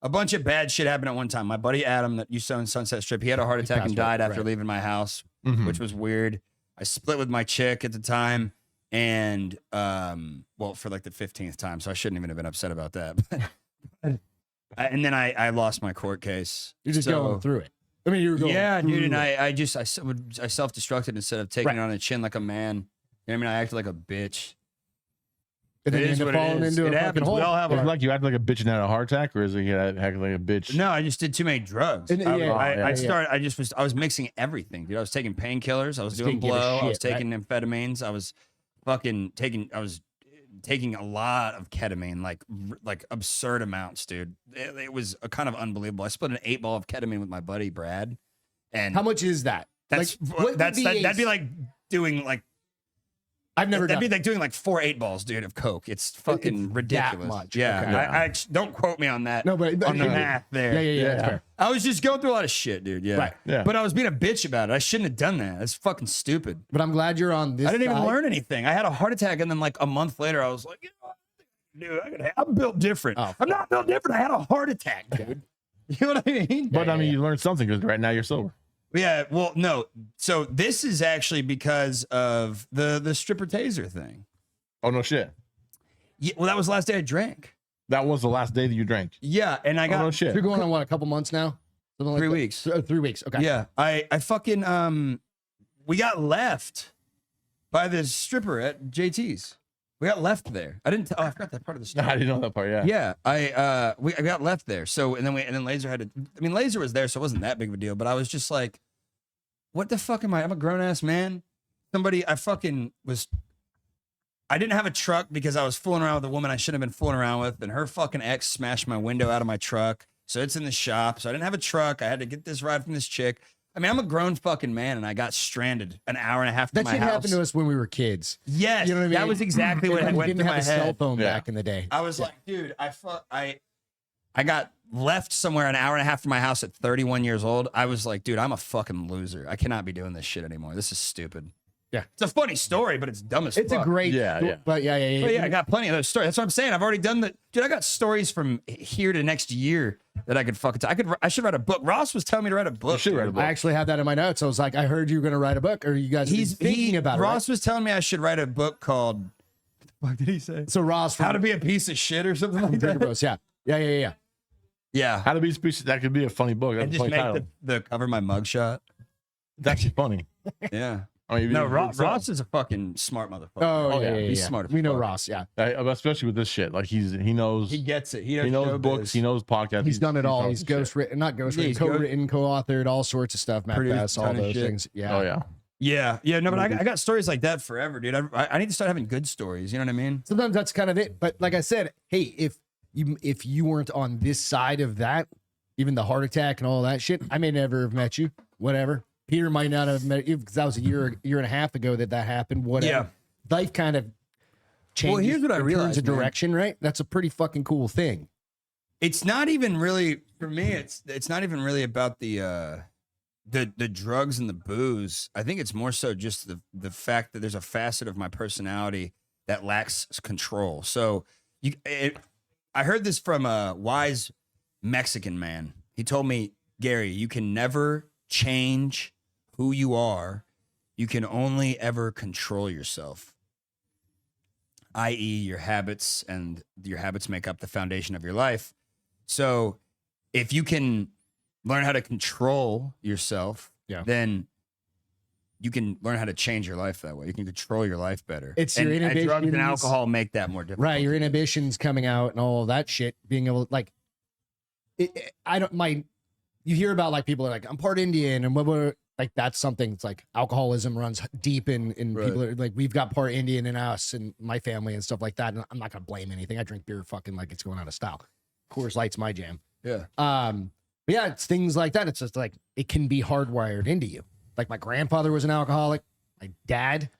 a bunch of bad shit happened at one time. My buddy Adam that you saw in Sunset Strip, he had a heart attack passed and died away, after right. leaving my house, Mhm. which was weird. I split with my chick at the time, and well, for like the 15th time, so I shouldn't even have been upset about that. And then I lost my court case. You're just So- going through it. I mean, you're going yeah, dude, through and it. I self-destructed instead of taking Right. it on the chin like a man. You know what I mean? I acted like a bitch. And then It you is end up what it falling is. into It a fucking happens. hole. We all have Is it our- like you act like a bitch and had a heart attack, or is it you act like a bitch? No, I just did too many drugs. And- I, yeah, I, yeah, I yeah. started. I was mixing everything, dude. I was taking painkillers. I was Just doing didn't give a blow. I was shit, right? taking amphetamines. I was fucking taking. I was taking a lot of ketamine, like absurd amounts, dude. It was a kind of unbelievable. I split an 8-ball of ketamine with my buddy Brad, and How much is that? that's Like, what would that'd be a- like doing like. I've never That'd done be it. like doing like 4 8-balls, dude, of coke. It's fucking that ridiculous. much. Yeah, Okay. I don't quote me on that. No, but on the math there. Yeah, that's fair. I was just going through a lot of shit, dude. Yeah. Right. Yeah. But I was being a bitch about it. I shouldn't have done that. That's fucking stupid. But I'm glad you're on this I didn't even side. learn anything. I had a heart attack, and then like a month later, I was like, you know what, dude, I'm built different. Oh, I'm not built different. I had a heart attack, dude. You know what I mean? But I mean, yeah. you learned something because right now you're sober. Yeah. Well, no. So this is actually because of the stripper taser thing. Oh no shit. Yeah. Well, that was the last day I drank. That was the last day that you drank. Yeah, and I Oh got no You're shit. going on what, a couple months now? Something like 3 that? weeks. 3 weeks. Okay. Yeah, I fucking we got left by the stripper at JT's. We got left there. I didn't. I forgot that part of the No, story. I didn't know that part. Yeah. Yeah, I got left there. So and then Laser had to. I mean, Laser was there, so it wasn't that big of a deal. But I was just like, what the fuck am I? I'm a grown ass man. I fucking was. I didn't have a truck because I was fooling around with a woman I shouldn't have been fooling around with, and her fucking ex smashed my window out of my truck. So it's in the shop. So I didn't have a truck. I had to get this ride from this chick. I mean, I'm a grown fucking man, and I got stranded an hour and a half to That my shit house. happened to us when we were kids. Yes, You know what I mean? that was exactly what And we went didn't through have my a cell head. phone Yeah. back in the day. I was like, dude, I got left somewhere an hour and a half from my house at 31 years old. I was like, dude, I'm a fucking loser. I cannot be doing this shit anymore. This is stupid. Yeah. It's a funny story, but it's dumb as It's fuck. a great, Yeah, yeah. but yeah. But yeah, I got plenty of those stories. That's what I'm saying. I've already done the dude. I got stories from here to next year that I could fucking. I should write a book. Ross was telling me to write a book. You should write a dude. book. I actually have that in my notes. I was like, I heard you were going to write a book, or you guys have been thinking about it. Ross was telling me I should write a book called. What did he say? Right? So Ross, from How to be a piece of shit or something like Bigger that. Bros, yeah. Yeah, How to be species? That could be a funny book. That's and a just funny make title. the cover my mugshot. It's actually funny. Yeah. I mean, No, you- Ross is a fucking smart motherfucker. Oh, yeah. yeah. He's smart as We know fuck. Ross, yeah. especially with this shit. Like he knows. He gets it. He He knows showbiz. books. He knows podcasts. He's done it all. knows He's shit. ghostwritten, not Yeah, ghostwritten, he's co-written, co-authored, all sorts of stuff. Matt Produced Bass, a all ton of those shit. things. Yeah. Oh yeah. Yeah. No, but I got stories like that forever, dude. I need to start having good stories. You know what I mean? Sometimes that's kind of it. But like I said, hey, if you weren't on this side of that, even the heart attack and all that shit, I may never have met you. Whatever. Peter might not have met you because that was a year and a half ago that happened. Whatever. Life kind of changes. Well, here's what I and realized, turns a man. direction, right? That's a pretty fucking cool thing. It's not even really for me. It's not even really about the drugs and the booze. I think it's more so just the fact that there's a facet of my personality that lacks control. So I heard this from a wise Mexican man. He told me, Gary, you can never change who you are. You can only ever control yourself, i.e. your habits, and your habits make up the foundation of your life. So if you can learn how to control yourself, then you can learn how to change your life that way. You can control your life better. It's and, your inhibitions. drugs and alcohol make that more difficult. Right, your inhibitions coming out and all that shit. Being able to, like, you hear about like people are like, I'm part Indian and blah. Like that's something. It's like alcoholism runs deep in people are like, we've got part Indian in us and my family and stuff like that. And I'm not gonna blame anything. I drink beer fucking like it's going out of style. Coors Light's my jam. Yeah. But yeah, it's things like that. It's just like it can be hardwired into you. Like my grandfather was an alcoholic, my dad.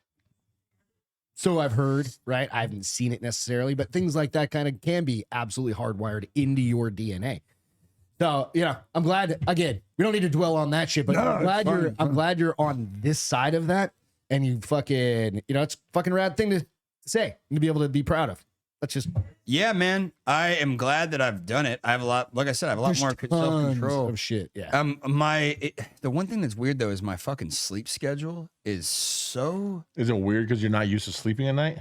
So I've heard, right? I haven't seen it necessarily, but things like that kind of can be absolutely hardwired into your DNA. So, you know, I'm glad, again, we don't need to dwell on that shit, but I'm glad you're on this side of that and you fucking, you know, it's a fucking rad thing to say and to be able to be proud of. That's just, yeah, man. I am glad that I've done it. I have a lot, like I said, I have a lot more self-control of shit. Yeah. The one thing that's weird though is my fucking sleep schedule is so. Is it weird because you're not used to sleeping at night?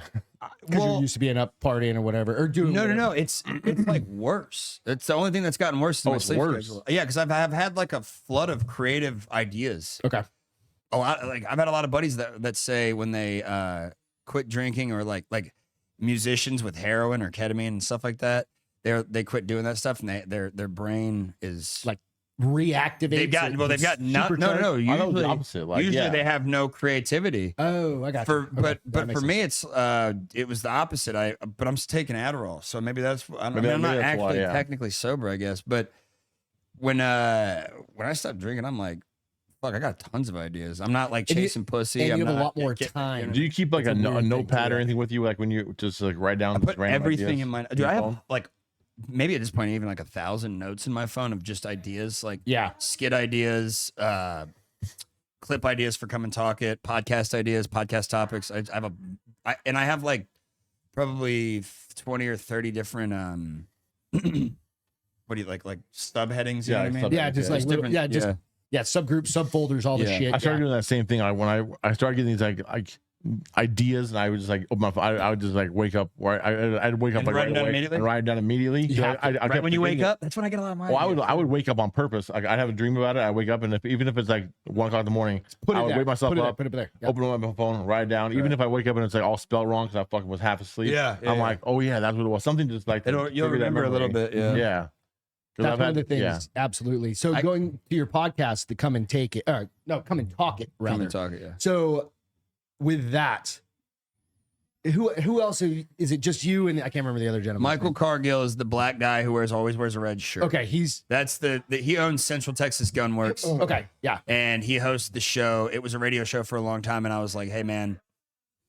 Because you're used to being up partying or whatever, or doing. No. It's like worse. It's the only thing that's gotten worse. Is my sleep schedule. Yeah, because I've had like a flood of creative ideas. Okay. A lot. Like I've had a lot of buddies that say when they quit drinking or like musicians with heroin or ketamine and stuff like that, they quit doing that stuff and their brain is like reactivates. They've got no. Usually, opposite. Like, usually they have no creativity. Oh, I got you. But for me, it was the opposite. But I'm taking Adderall, so maybe that's. I'm not actually technically sober, I guess. But when I stopped drinking, I'm like, fuck, I got tons of ideas. I'm not like chasing pussy. And I'm you have not, a lot more time. Do you keep like a notepad or anything with you? Like when you just like write down I put everything ideas in my. Dude, I have like maybe at this point even like 1,000 notes in my phone of just ideas, like skit ideas, clip ideas for Come and Talk It, podcast ideas, podcast topics. I have like probably 20 or 30 different what do you like subheadings? You know what I mean? Yeah, just like different. Yeah, subgroups, subfolders, all the shit. I started doing that same thing. When I started getting these like ideas, and I would just like open my phone. I would just like wake up, or I'd wake up like right away and write it down immediately. Right when you wake up, that's when I get a lot of my ideas. I would wake up on purpose. Like I'd have a dream about it. I wake up, and even if it's like 1 o'clock in the morning, I would wake myself up, put it there, open up my phone, write it down. Even if I wake up and it's like all spelled wrong because I fucking was half asleep. I'm like, oh yeah, that's what it was. Something just like you'll remember a little bit. Yeah. That's one of the things. Absolutely. So going to your podcast, to Come and Take It. Come and Talk It. Rather. Come and Talk It. Yeah. So with that, who else is it? Just you and I can't remember the other gentleman. Michael Cargill is the black guy who always wears a red shirt. Okay, that's he owns Central Texas Gunworks. Okay, yeah, and he hosts the show. It was a radio show for a long time, and I was like, hey man,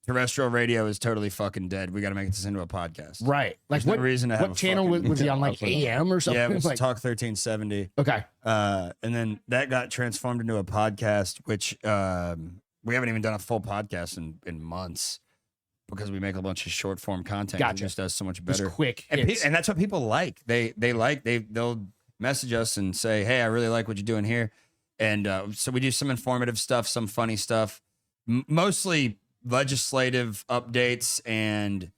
terrestrial radio is totally fucking dead. We got to make this into a podcast. Right. Like what reason to have what channel was he on? Like AM or something? Yeah, it was like Talk 1370. Okay. And then that got transformed into a podcast, which we haven't even done a full podcast in months because we make a bunch of short form content. Gotcha. It just does so much better. Just quick. And that's what people like. They'll message us and say, hey, I really like what you're doing here. And so we do some informative stuff, some funny stuff, mostly legislative updates and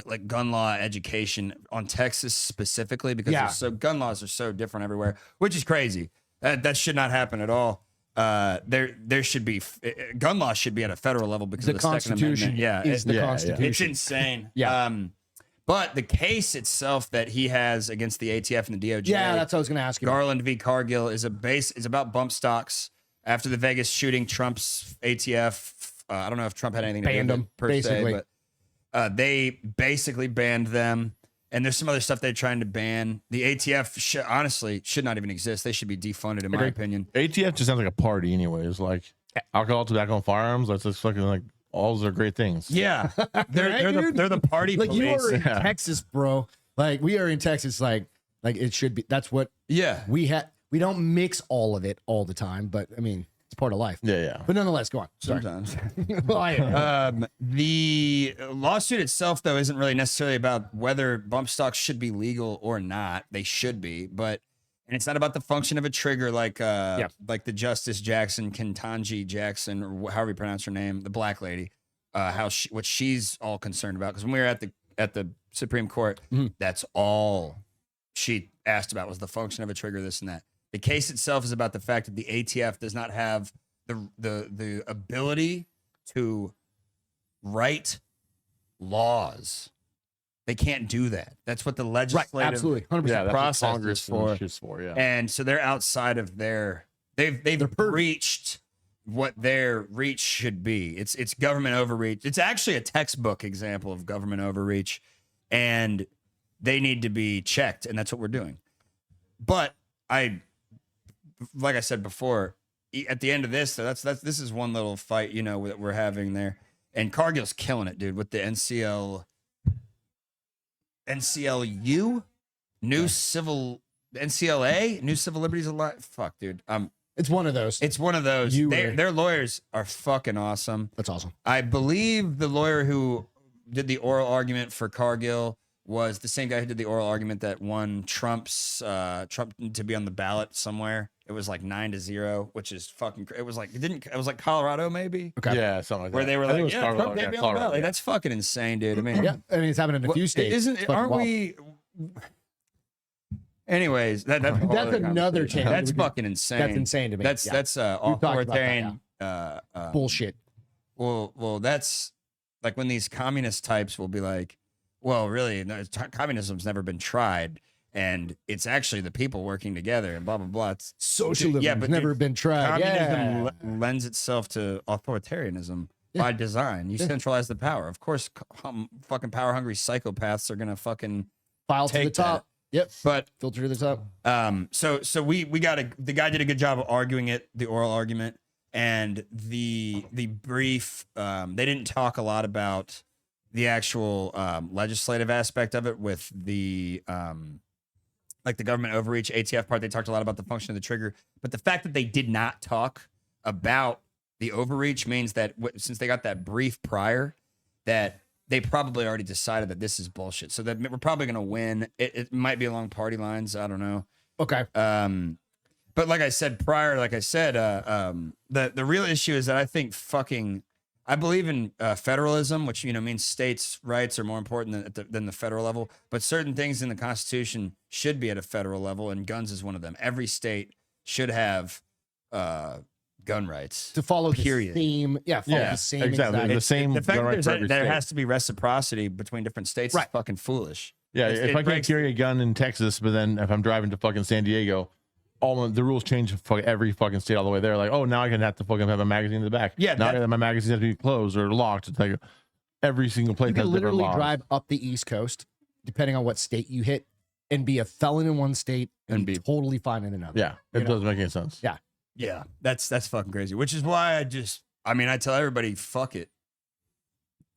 like gun law education on Texas specifically because gun laws are so different everywhere, which is crazy. That should not happen at all. There should be gun law should be at a federal level because the of the Constitution. Is the Constitution. It's insane. But the case itself that he has against the ATF and the DOJ. Yeah, that's what I was going to ask you. Garland v. Cargill is about bump stocks after the Vegas shooting. Trump's ATF. I don't know if Trump had anything to do with it per se, but they basically banned them. And there's some other stuff they're trying to ban. The ATF honestly should not even exist. They should be defunded, in my opinion. ATF just sounds like a party, anyways. Like alcohol, tobacco, and firearms. That's just fucking like all those are great things. Yeah, they're the party like police. You are in Texas, bro. Like we are in Texas. Like it should be. That's what. Yeah, we don't mix all of it all the time, but I mean. It's part of life. Yeah, yeah. But nonetheless, go on. Sorry. Sometimes. Well, The lawsuit itself, though, isn't really necessarily about whether bump stocks should be legal or not. They should be, but and it's not about the function of a trigger like the Justice Jackson, Ketanji Jackson, or however you pronounce her name, the black lady, what she's all concerned about. Because when we were at the Supreme Court, that's all she asked about was the function of a trigger, this and that. The case itself is about the fact that the ATF does not have the ability to write laws. They can't do that. That's what the legislative absolutely, 100%. Yeah, that's process what Congress is for. is for. Yeah. And so they're outside of they've breached what their reach should be. It's government overreach. It's actually a textbook example of government overreach, and they need to be checked, and that's what we're doing. But like I said before, at the end of this, this is one little fight, that we're having there. And Cargill's killing it, dude, with the NCLU, NCLA, New Civil Liberties Alliance. Fuck, dude. it's one of those. It's one of those. Their lawyers are fucking awesome. That's awesome. I believe the lawyer who did the oral argument for Cargill was the same guy who did the oral argument that won Trump to be on the ballot somewhere. It was like 9-0, which is fucking. It was like Colorado maybe. Okay. Yeah, something like that. Where they were I think like, it was Colorado, Trump can't be on the Colorado, ballot. Like, yeah. that's fucking insane, dude. I mean, Yeah, I mean, it's happening in a few states. Aren't we? Anyways, that's another channel. That's fucking insane. That's insane to me. That's Yeah. that's We've talked about that, authoritarian. Bullshit. Well, that's like when these communist types will be like, well, really, no, communism's never been tried, and it's actually the people working together, and blah blah blah. It's Socialism yeah, has but never been tried. communism Yeah. lends itself to authoritarianism by design. You centralize the power. Of course, fucking power hungry psychopaths are gonna fucking File to the take top. Yep. But Filter to the top. so we the guy did a good job of arguing it, the oral argument, and the brief. They didn't talk a lot about the actual legislative aspect of it with the like the government overreach ATF part. They talked a lot about the function of the trigger, but the fact that they did not talk about the overreach means that since they got that brief prior, that they probably already decided that this is bullshit. So that we're probably going to win. It might be along party lines. I don't know. Okay. But like I said prior, the real issue is that I think I believe in federalism, which means states' rights are more important than the federal level. But certain things in the Constitution should be at a federal level, and guns is one of them. Every state should have gun rights To follow period. the same. Yeah. Follow the same. exactly. exact- The same The fact gun right that for every there state. has to be reciprocity between different states is fucking foolish. Yeah, It if I can't breaks- carry a gun in Texas, but then if I'm driving to fucking San Diego, the rules change for every fucking state all the way there. Like, oh, now I can have to fucking have a magazine in the back. Yeah, now that- my magazine has to be closed or locked. It's like every single place You can has different literally laws. drive up the East Coast, depending on what state you hit, and be a felon in one state and be totally fine in another. Yeah, it doesn't make any sense. Yeah. Yeah, that's fucking crazy. Which is why I tell everybody, fuck it.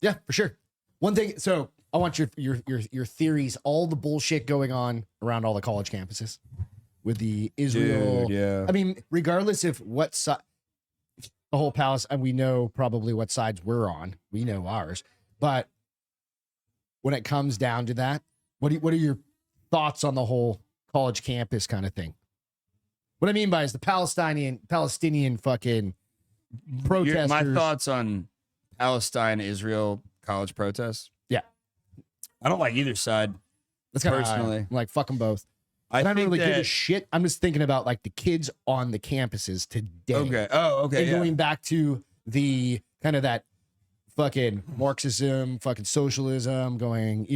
Yeah, for sure. One thing. So I want your theories, all the bullshit going on around all the college campuses with the Israel. Dude, yeah. I mean, regardless of what side, the whole Palestine, we know probably what sides we're on. We know ours. But when it comes down to that, what are your thoughts on the whole college campus kind of thing? What I mean by is the Palestinian fucking protesters. My thoughts on Palestine-Israel college protests. Yeah. I don't like either side. That's kinda personally. I'm like, fuck them both. I don't think really give a that- shit. I'm just thinking about like the kids on the campuses today. Okay. Oh, okay. And Yeah. going back to the kind of that fucking Marxism, fucking socialism, going,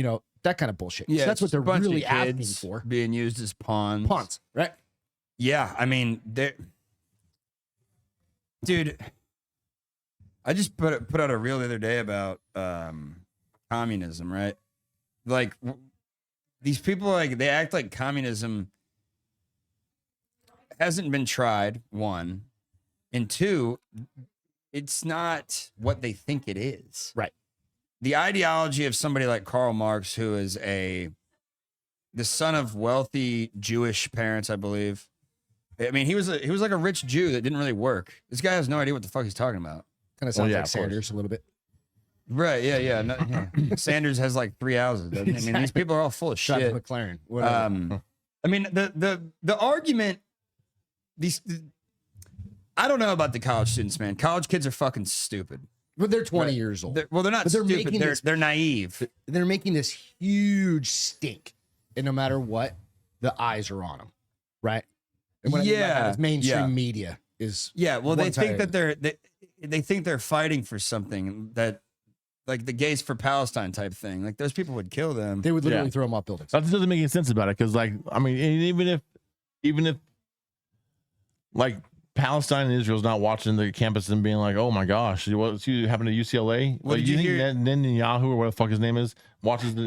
that kind of bullshit. Yeah, So that's what it's a they're bunch of really asking kids for. being used as pawns. Pawns, right? Yeah, I mean, dude, I just put out a reel the other day about communism, right? Like these people, like they act like communism hasn't been tried. One, and two, it's not what they think it is. Right. The ideology of somebody like Karl Marx, who is the son of wealthy Jewish parents, I believe. I mean, he was like a rich Jew that didn't really work. This guy has no idea what the fuck he's talking about. Kind of sounds yeah, like of course. Sanders a little bit. Right? Yeah. No, yeah. Sanders has like 3 houses. Doesn't he? I mean, these people are all full of Travis shit. McLaren. Whatever. I mean, the argument. I don't know about the college students, man. College kids are fucking stupid. But they're 20 years old. They're not But they're stupid. making this- They're naive. They're making this huge stink, and no matter what, the eyes are on them, right? And what I mean by that is mainstream media is Well, they one think side. that they think they're fighting for something that, like the gays for Palestine type thing. Like those people would kill them. They would literally Yeah. throw them off buildings. That doesn't make any sense about it because, like, I mean, even if, like, Palestine and Israel's not watching the campus and being like, "Oh my gosh, what's happened to UCLA?" What Like, did you think hear? Netanyahu or what the fuck his name is watches the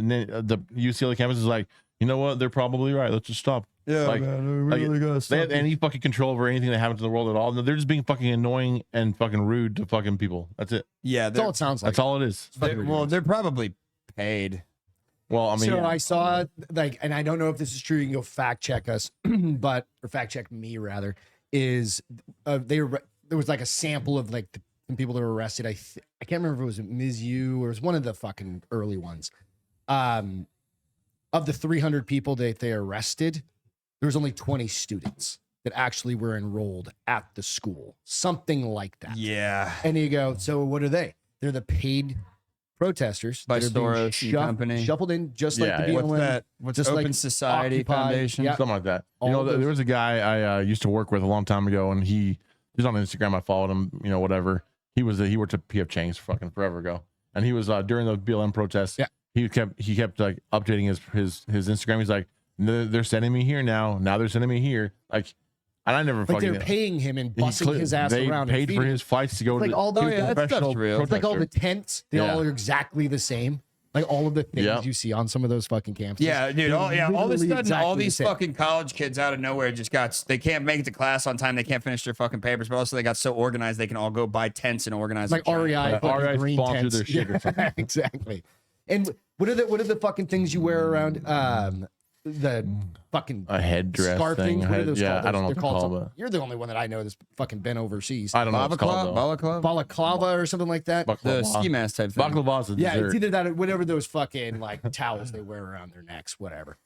UCLA campus is like, you know what? They're probably right. Let's just stop. Yeah, Like- man, They have any fucking control over anything that happens in the world at all? No, they're just being fucking annoying and fucking rude to fucking people. That's it. Yeah, That's all it sounds like. That's all it is. they're probably paid. Well, I mean, So I saw like, and I don't know if this is true. You can go fact check us, or fact check me rather. Is there was like a sample of like some people that were arrested. I can't remember if it was Mizzou or it was one of the fucking early ones. Of the 300 people that they arrested, there was only 20 students that actually were enrolled at the school, something like that. Yeah, And you go, so what are they? They're the paid protesters By that are being Soros and company. shuffled in, just like Yeah, the yeah. BLM. what's that? What's just Open like Society Occupy, Foundation? yeah. something like that. All You know, those- there was a guy I used to work with a long time ago, and he's on Instagram. I followed him, you know, whatever. He worked at PF Chang's fucking forever ago, and he was during the BLM protests. Yeah. he kept like updating his Instagram. He's like, they're sending me here now. Now they're sending me here. Like, and I never Like fucking. they're paying him and he busting cle- his ass they around. and paid for feeding him. his flights to go Like to all the the- Oh, yeah, that professional stuff's real. It's like all the protester. tents, they Yeah. all are exactly the same. Like all of the things Yeah. you see on some of those fucking campuses. Yeah, dude. All of a Literally sudden, all exactly the these same. fucking college kids out of nowhere just they can't make it to class on time. They can't finish their fucking papers, but also they got so organized they can all go buy tents and organize. like a giant- REI, Yeah, fucking REI green sponsored tents. their shit or something. Exactly. And what are the fucking things you wear around? The fucking A headsdress scarf thing. things. What are those Yeah, called? I don't know what They're to call something- it. You're the only one that I know that's fucking been overseas. I don't know what it's called, though. balaclava, Balaclava or something like that. the Baklava. ski mask type thing. Baklava's a Yeah, dessert. it's either that or whatever those fucking like towels they wear around their necks, whatever.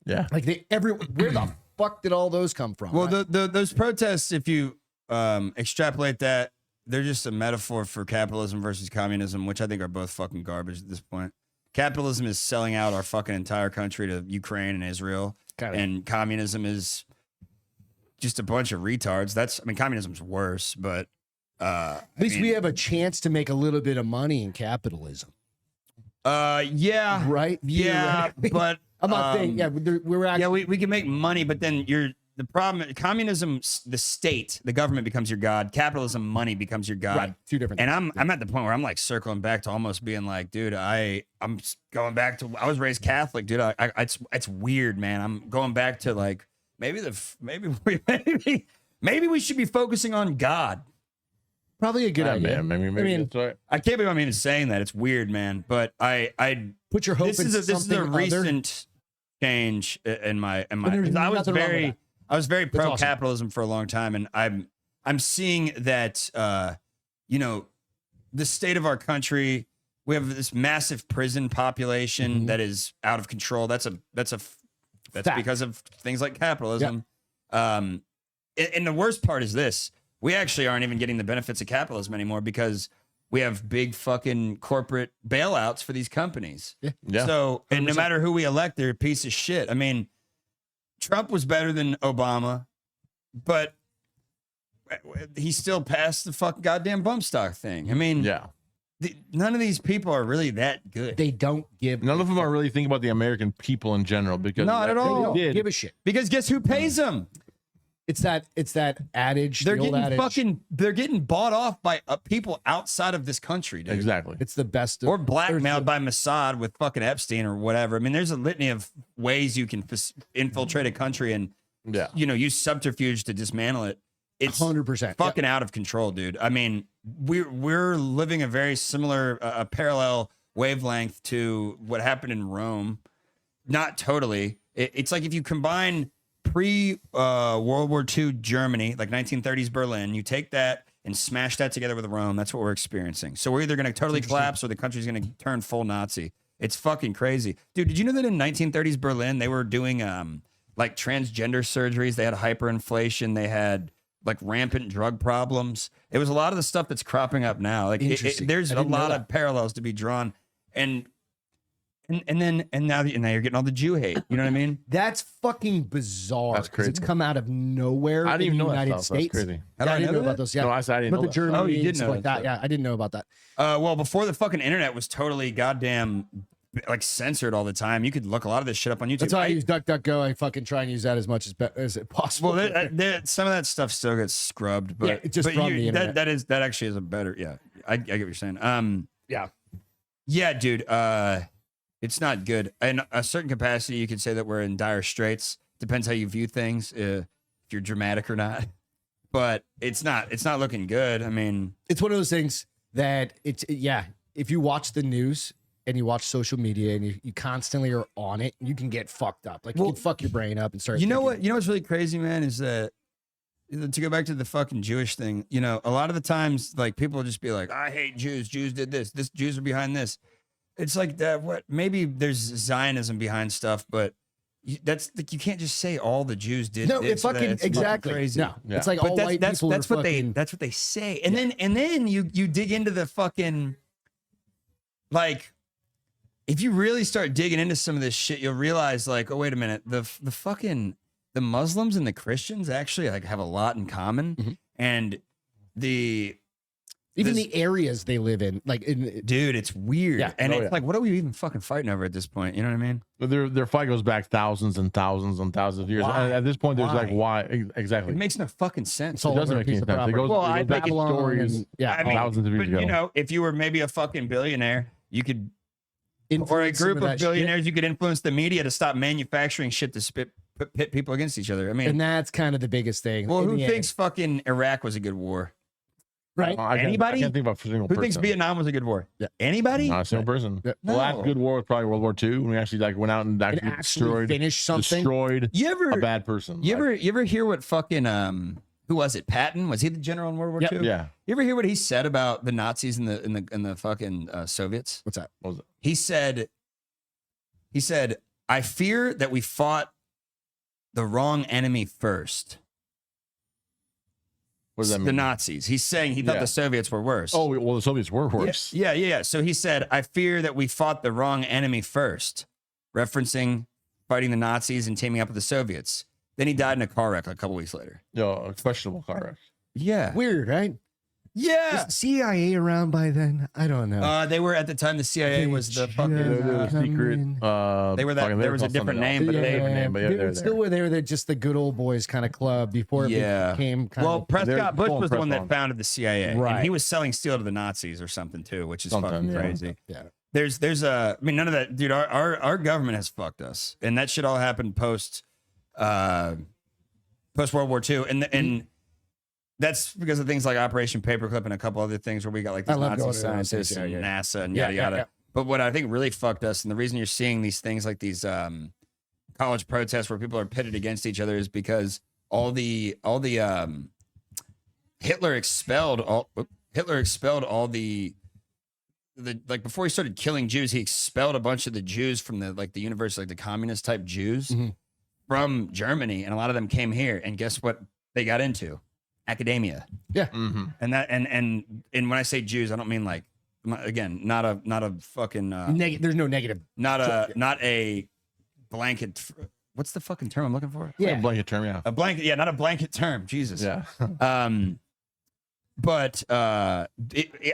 Yeah. Like where the fuck did all those come from? Well, right? those protests, if you extrapolate that, they're just a metaphor for capitalism versus communism, which I think are both fucking garbage at this point. Capitalism is selling out our fucking entire country to Ukraine and Israel, Kinda. and communism is just a bunch of retards. Communism's worse, but At least we have a chance to make a little bit of money in capitalism, yeah, right? yeah, Theoretically. but I'm not saying we're actually we can make money, but then the problem. Communism, the state, the government becomes your god. Capitalism, money becomes your god. right, two different. And things. I'm at the point where I'm like circling back to almost being like, dude, I'm going back to I was raised Catholic, dude. It's weird, man. I'm going back to like maybe we should be focusing on God. Probably a good idea. Man, maybe I mean, that's right. I can't believe I'm even saying that. It's weird, man. But I put your hope this in is a something other. recent change in my. there's 'cause nothing wrong with that. I was very pro awesome. capitalism for a long time, and I'm seeing that the state of our country, we have this massive prison population Mhm. that is out of control. That's Fact. because of things like capitalism. And the worst part is this: we actually aren't even getting the benefits of capitalism anymore because we have big fucking corporate bailouts for these companies. Yeah. So, and no 100%. matter who we elect, they're a piece of shit. I mean, Trump was better than Obama, but he still passed the fucking goddamn bump stock thing. I mean, Yeah. none of these people are really that good. They don't give. None of them are really thinking about the American people in general because Not at They all. don't did. give a shit. Because guess who pays them? It's that adage. They're the old getting adage. they're getting bought off by people outside of this country, dude. Exactly. It's the best. Or blackmailed by Mossad with fucking Epstein or whatever. I mean, there's a litany of ways you can infiltrate a country and Yeah. use subterfuge to dismantle it. It's 100%. fucking out of control, dude. I mean, we're living a very similar, a parallel wavelength to what happened in Rome. Not totally. It's like if you combine pre World War II Germany, like 1930s Berlin. You take that and smash that together with Rome. That's what we're experiencing. So we're either going to totally collapse or the country's going to turn full Nazi. It's fucking crazy, dude. Did you know that in 1930s Berlin they were doing like transgender surgeries? They had hyperinflation. They had like rampant drug problems. It was a lot of the stuff that's cropping up now. Like there's a lot of parallels to be drawn, and now you're getting all the Jew hate. You know what I mean? That's fucking bizarre. That's 'cause crazy. It's come out of nowhere. I didn't in even the know that United stuff. That's States. crazy. Yeah, I didn't know about those. Yeah, No, I didn't but know the that. Germany Oh, you did and stuff know like that. that. Yeah, I didn't know about that. Well, before the fucking internet was totally goddamn like censored all the time, you could look a lot of this shit up on YouTube. That's why I use DuckDuckGo. I fucking try and use that as much as possible. Well, some of that stuff still gets scrubbed, but Yeah, it's just from the internet. that actually is a better. Yeah, I get what you're saying. Yeah, dude. It's not good. In a certain capacity, you could say that we're in dire straits. Depends how you view things, if you're dramatic or not. But it's not looking good. I mean, it's one of those things that if you watch the news and you watch social media and you constantly are on it, you can get fucked up. Like you can fuck your brain up and start. You know thinking- what? You know what's really crazy, man, is that to go back to the fucking Jewish thing. You know, a lot of the times, like people will just be like, "I hate Jews. Jews did this. This Jews are behind this." It's like that. What? Maybe there's Zionism behind stuff, but that's like you can't just say all the Jews did. No, this, it's fucking it's exactly crazy. No, Yeah. it's like But all white people that's are what fucking, that's what they say, and then you dig into the fucking like. If you really start digging into some of this shit, you'll realize like, oh wait a minute, the the Muslims and the Christians actually like have a lot in common, Mm-hmm. and even the areas they live in, like dude, it's weird, Yeah. and Oh, it's yeah. like, what are we even fucking fighting over at this point? You know what I mean? But their fight goes back thousands and thousands and thousands of years. Why? And at this point, there's like Why? exactly. It makes no fucking sense. it's all It doesn't over a make piece any of sense. It property. goes, Well, it I goes back think it's stories. and- yeah, I mean, thousands of years but, ago. you know, if you were maybe a fucking billionaire, you could, or a influence some group of that shit. billionaires, you could influence the media to stop manufacturing shit to pit people against each other. I mean, And that's kind of the biggest thing. well, in who the thinks fucking Iraq was a good war? right? Anybody? I can't think about a single Who person. thinks Vietnam was a good war? Yeah. Anybody? Not a single person. Yeah. The last No. good war was probably World War II when we actually like went out and And actually, actually finish something. destroyed You a ever, bad person. you Like, ever hear what fucking who was it? Patton? Was he the general in World War Yep. II? yeah. You ever hear what he said about the Nazis and the fucking Soviets? What's that? What was it? He said, I fear that we fought the wrong enemy first. What does that The mean? Nazis. He's saying he thought Yeah. the Soviets were worse. Oh, well, the Soviets were worse. Yeah. So he said, I fear that we fought the wrong enemy first, referencing fighting the Nazis and teaming up with the Soviets. Then he died in a car wreck a couple weeks later. A questionable car wreck. Yeah. Weird, right? Yeah. Was CIA around by then? I don't know. They were at the time the CIA was the fucking. Yeah. They were secret. They were that- fucking- there was a called different something name, else. but Yeah, they- different name, but yeah, they they're were still there. were there. They're just the good old boys kind of club before it Yeah. became kind Well, of. Prescott They're Bush pulling was the press one that on. founded the CIA, and Right. he was selling steel to the Nazis or something too, which is Something, fucking yeah. crazy. Yeah. There's I mean, none of that, dude. Our government has fucked us, and that shit all happened post World War II, and that's because of things like Operation Paperclip and a couple other things where we got like I these love Nazi going to scientists Nazis, and yeah. NASA and Yeah, yada yeah, yada. yeah. But what I think really fucked us, and the reason you're seeing these things like these college protests where people are pitted against each other, is because all the Hitler expelled all the like before he started killing Jews, he expelled a bunch of the Jews from the university, like the communist type Jews Mhm. from Germany, and a lot of them came here. And guess what they got into? Academia. Mhm. And that and when I say Jews, I don't mean like, again, not a fucking There's no negative. not a blanket. What's the fucking term I'm looking for? Yeah. Yeah. Blanket term, yeah. A blanket, yeah, not a blanket term. Jesus. Yeah. But I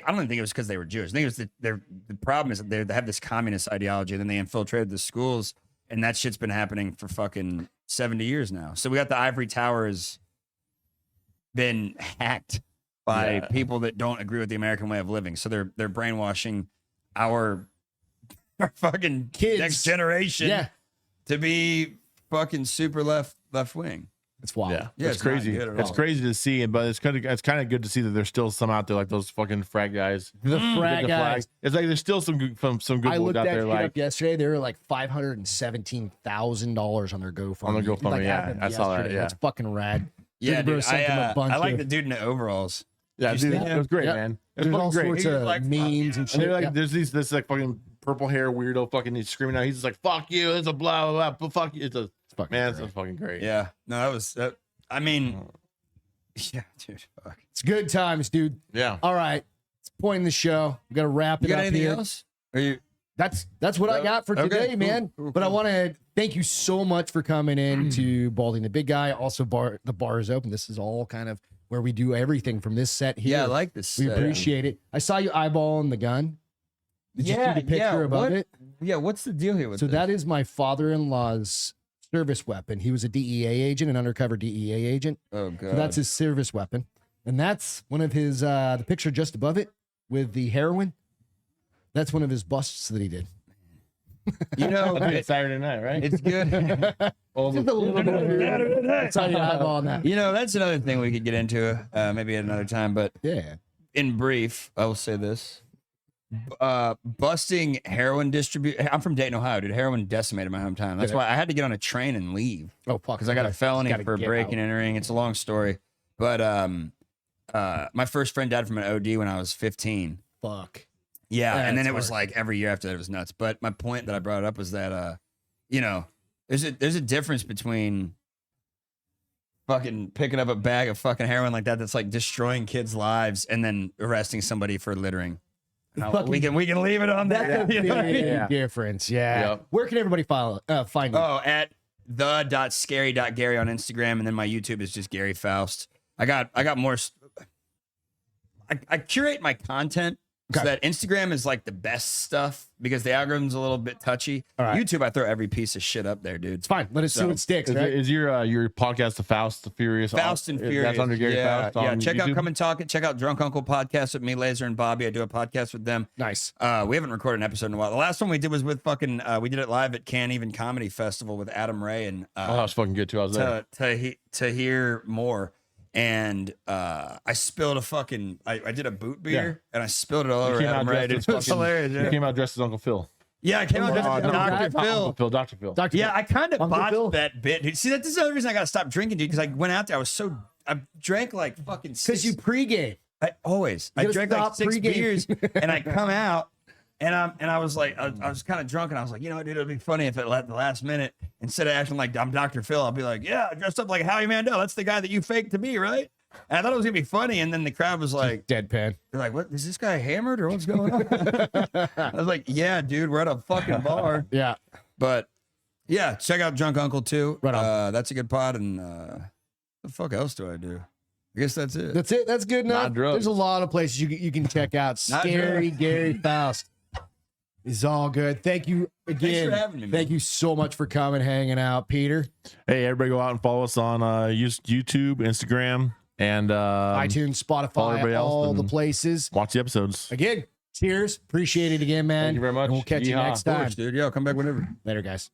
don't think it was because they were Jewish. I think it was the problem is that they have this communist ideology, and then they infiltrated the schools, and that shit's been happening for fucking 70 years now. So we got the ivory towers been hacked by Yeah. people that don't agree with the American way of living. So they're brainwashing our fucking Kids. next generation Yeah. to be fucking super left wing. It's wild. Yeah, Yeah, it's it's not crazy. good at It's all. crazy to see, but it's kind of good to see that there's still some out there like those fucking frag guys. The Get frag the guys. flag. It's like there's still some good I boys looked out that there shit like up yesterday. They were like $517,000 on their GoFundMe. On their GoFundMe, Like, yeah. happened I saw that, yesterday. yeah. That's fucking rad. Yeah, Big Bro dude, sent him a bunch I like of- the dude in the overalls. yeah, You see dude, that? it was great, Yep. man. It was There's fucking all great. sorts He was of like, memes and And shit. they're like, Yeah. there's this like fucking purple hair weirdo fucking he's screaming out. He's just like, fuck you. It's a blah blah blah. Fuck you. It's fucking man, great. it's fucking great. Yeah, no, that was. I mean, yeah, dude. Fuck. It's good times, dude. Yeah. All right. It's the point in the show. We got to wrap You it got up anything here. else? Are you? That's what I got for Okay, today, cool, man. cool, But I cool. want to thank you so much for coming in to Baldy and the Big Guy. Also, the bar is open. This is all kind of where we do everything from this set here. Yeah, I like this. We appreciate it. I saw you eyeballing the gun. Did you see the picture above what, it? Yeah, what's the deal here with So this? that is my father-in-law's service weapon. He was a DEA agent, an undercover DEA agent. Oh god, So that's his service weapon. And that's one of his, the picture just above it with the heroin. That's one of his busts that he did. you know, It's Saturday night, right? it's good. Just a little bit of heroin. That's how you eyeball on that. You know, that's another thing we could get into maybe at another time. But Yeah. in brief, I will say this: busting heroin distribute. I'm from Dayton, Ohio, dude. Heroin decimated my hometown. That's Yeah. why I had to get on a train and leave Oh, fuck. because I got a felony Gotta for get breaking out. and entering. It's a long story, but my first friend died from an OD when I was 15. Fuck. Yeah, and then That's it was hard. like every year after that it was nuts. But my point that I brought up was that you know, there's a difference between fucking picking up a bag of fucking heroin like that that's like destroying kids' lives and then arresting somebody for littering. Fucking- we can leave it on That's that. a You know what I mean? big difference. Yeah. Yep. Where can everybody find you? Oh, at the.scary.gary on Instagram, and then my YouTube is just Gary Faust. I got more. I curate my content so Okay. that Instagram is like the best stuff because the algorithm's a little bit touchy. All right. YouTube, I throw every piece of shit up there, dude. It's fine. Let us see So, what sticks, Is, right? is your podcast the Faust the Furious? Faust and Furious. That's under Gary yeah, Faust. yeah. on Check out YouTube? Come and Talk It. Check out Drunk Uncle podcast with me, Laser, and Bobby. I do a podcast with them. Nice. We haven't recorded an episode in a while. The last one we did was with fucking. We did it live at Can't Even Comedy Festival with Adam Ray and Oh, that was fucking good too. I was there. to hear more. And I spilled a fucking. I did a boot beer and I spilled it all You over came out Adam Ray. dressed It as was fucking- hilarious. You Yeah, came out dressed as Uncle Phil. yeah, I came out dressed as no, Dr. Phil. Dr. Phil. Dr. Yeah, I kind of Uncle botched Phil? that bit, dude. See, this is the other reason I got to stop drinking, dude. Because I went out there, I drank like fucking Because six. you pregame. I gotta drank like stop 6 pregame. beers, and I come out, and I was like, I was kind of drunk, and I was like, you know, what, dude, it'd be funny if at the last minute, instead of acting like I'm Dr. Phil, I'll be like, yeah, I dressed up like Howie Mandel. That's the guy that you faked to be, right? And I thought it was gonna be funny, and then the crowd was like, Deadpan. they're like, what? Is this guy hammered or what's going on? I was like, yeah, dude, we're at a fucking bar. Yeah. But yeah, check out Drunk Uncle too. Right on. That's a good pod. And the fuck else do I do? I guess that's it. That's it. That's good enough. Not drugs. There's a lot of places you can check out. Not Scary drugs. Gary Faust is all good. Thank you again. for having me, man. Thank you so much for coming, hanging out, Peter. Hey, everybody, go out and follow us on YouTube, Instagram, and iTunes, follow Spotify, everybody else all the and- places. watch the episodes. Again, cheers. Appreciate it again, man. Thank you very much. And we'll catch you Yeehaw. next Of time. course, dude. Yeah, I'll come back whenever. Later, guys.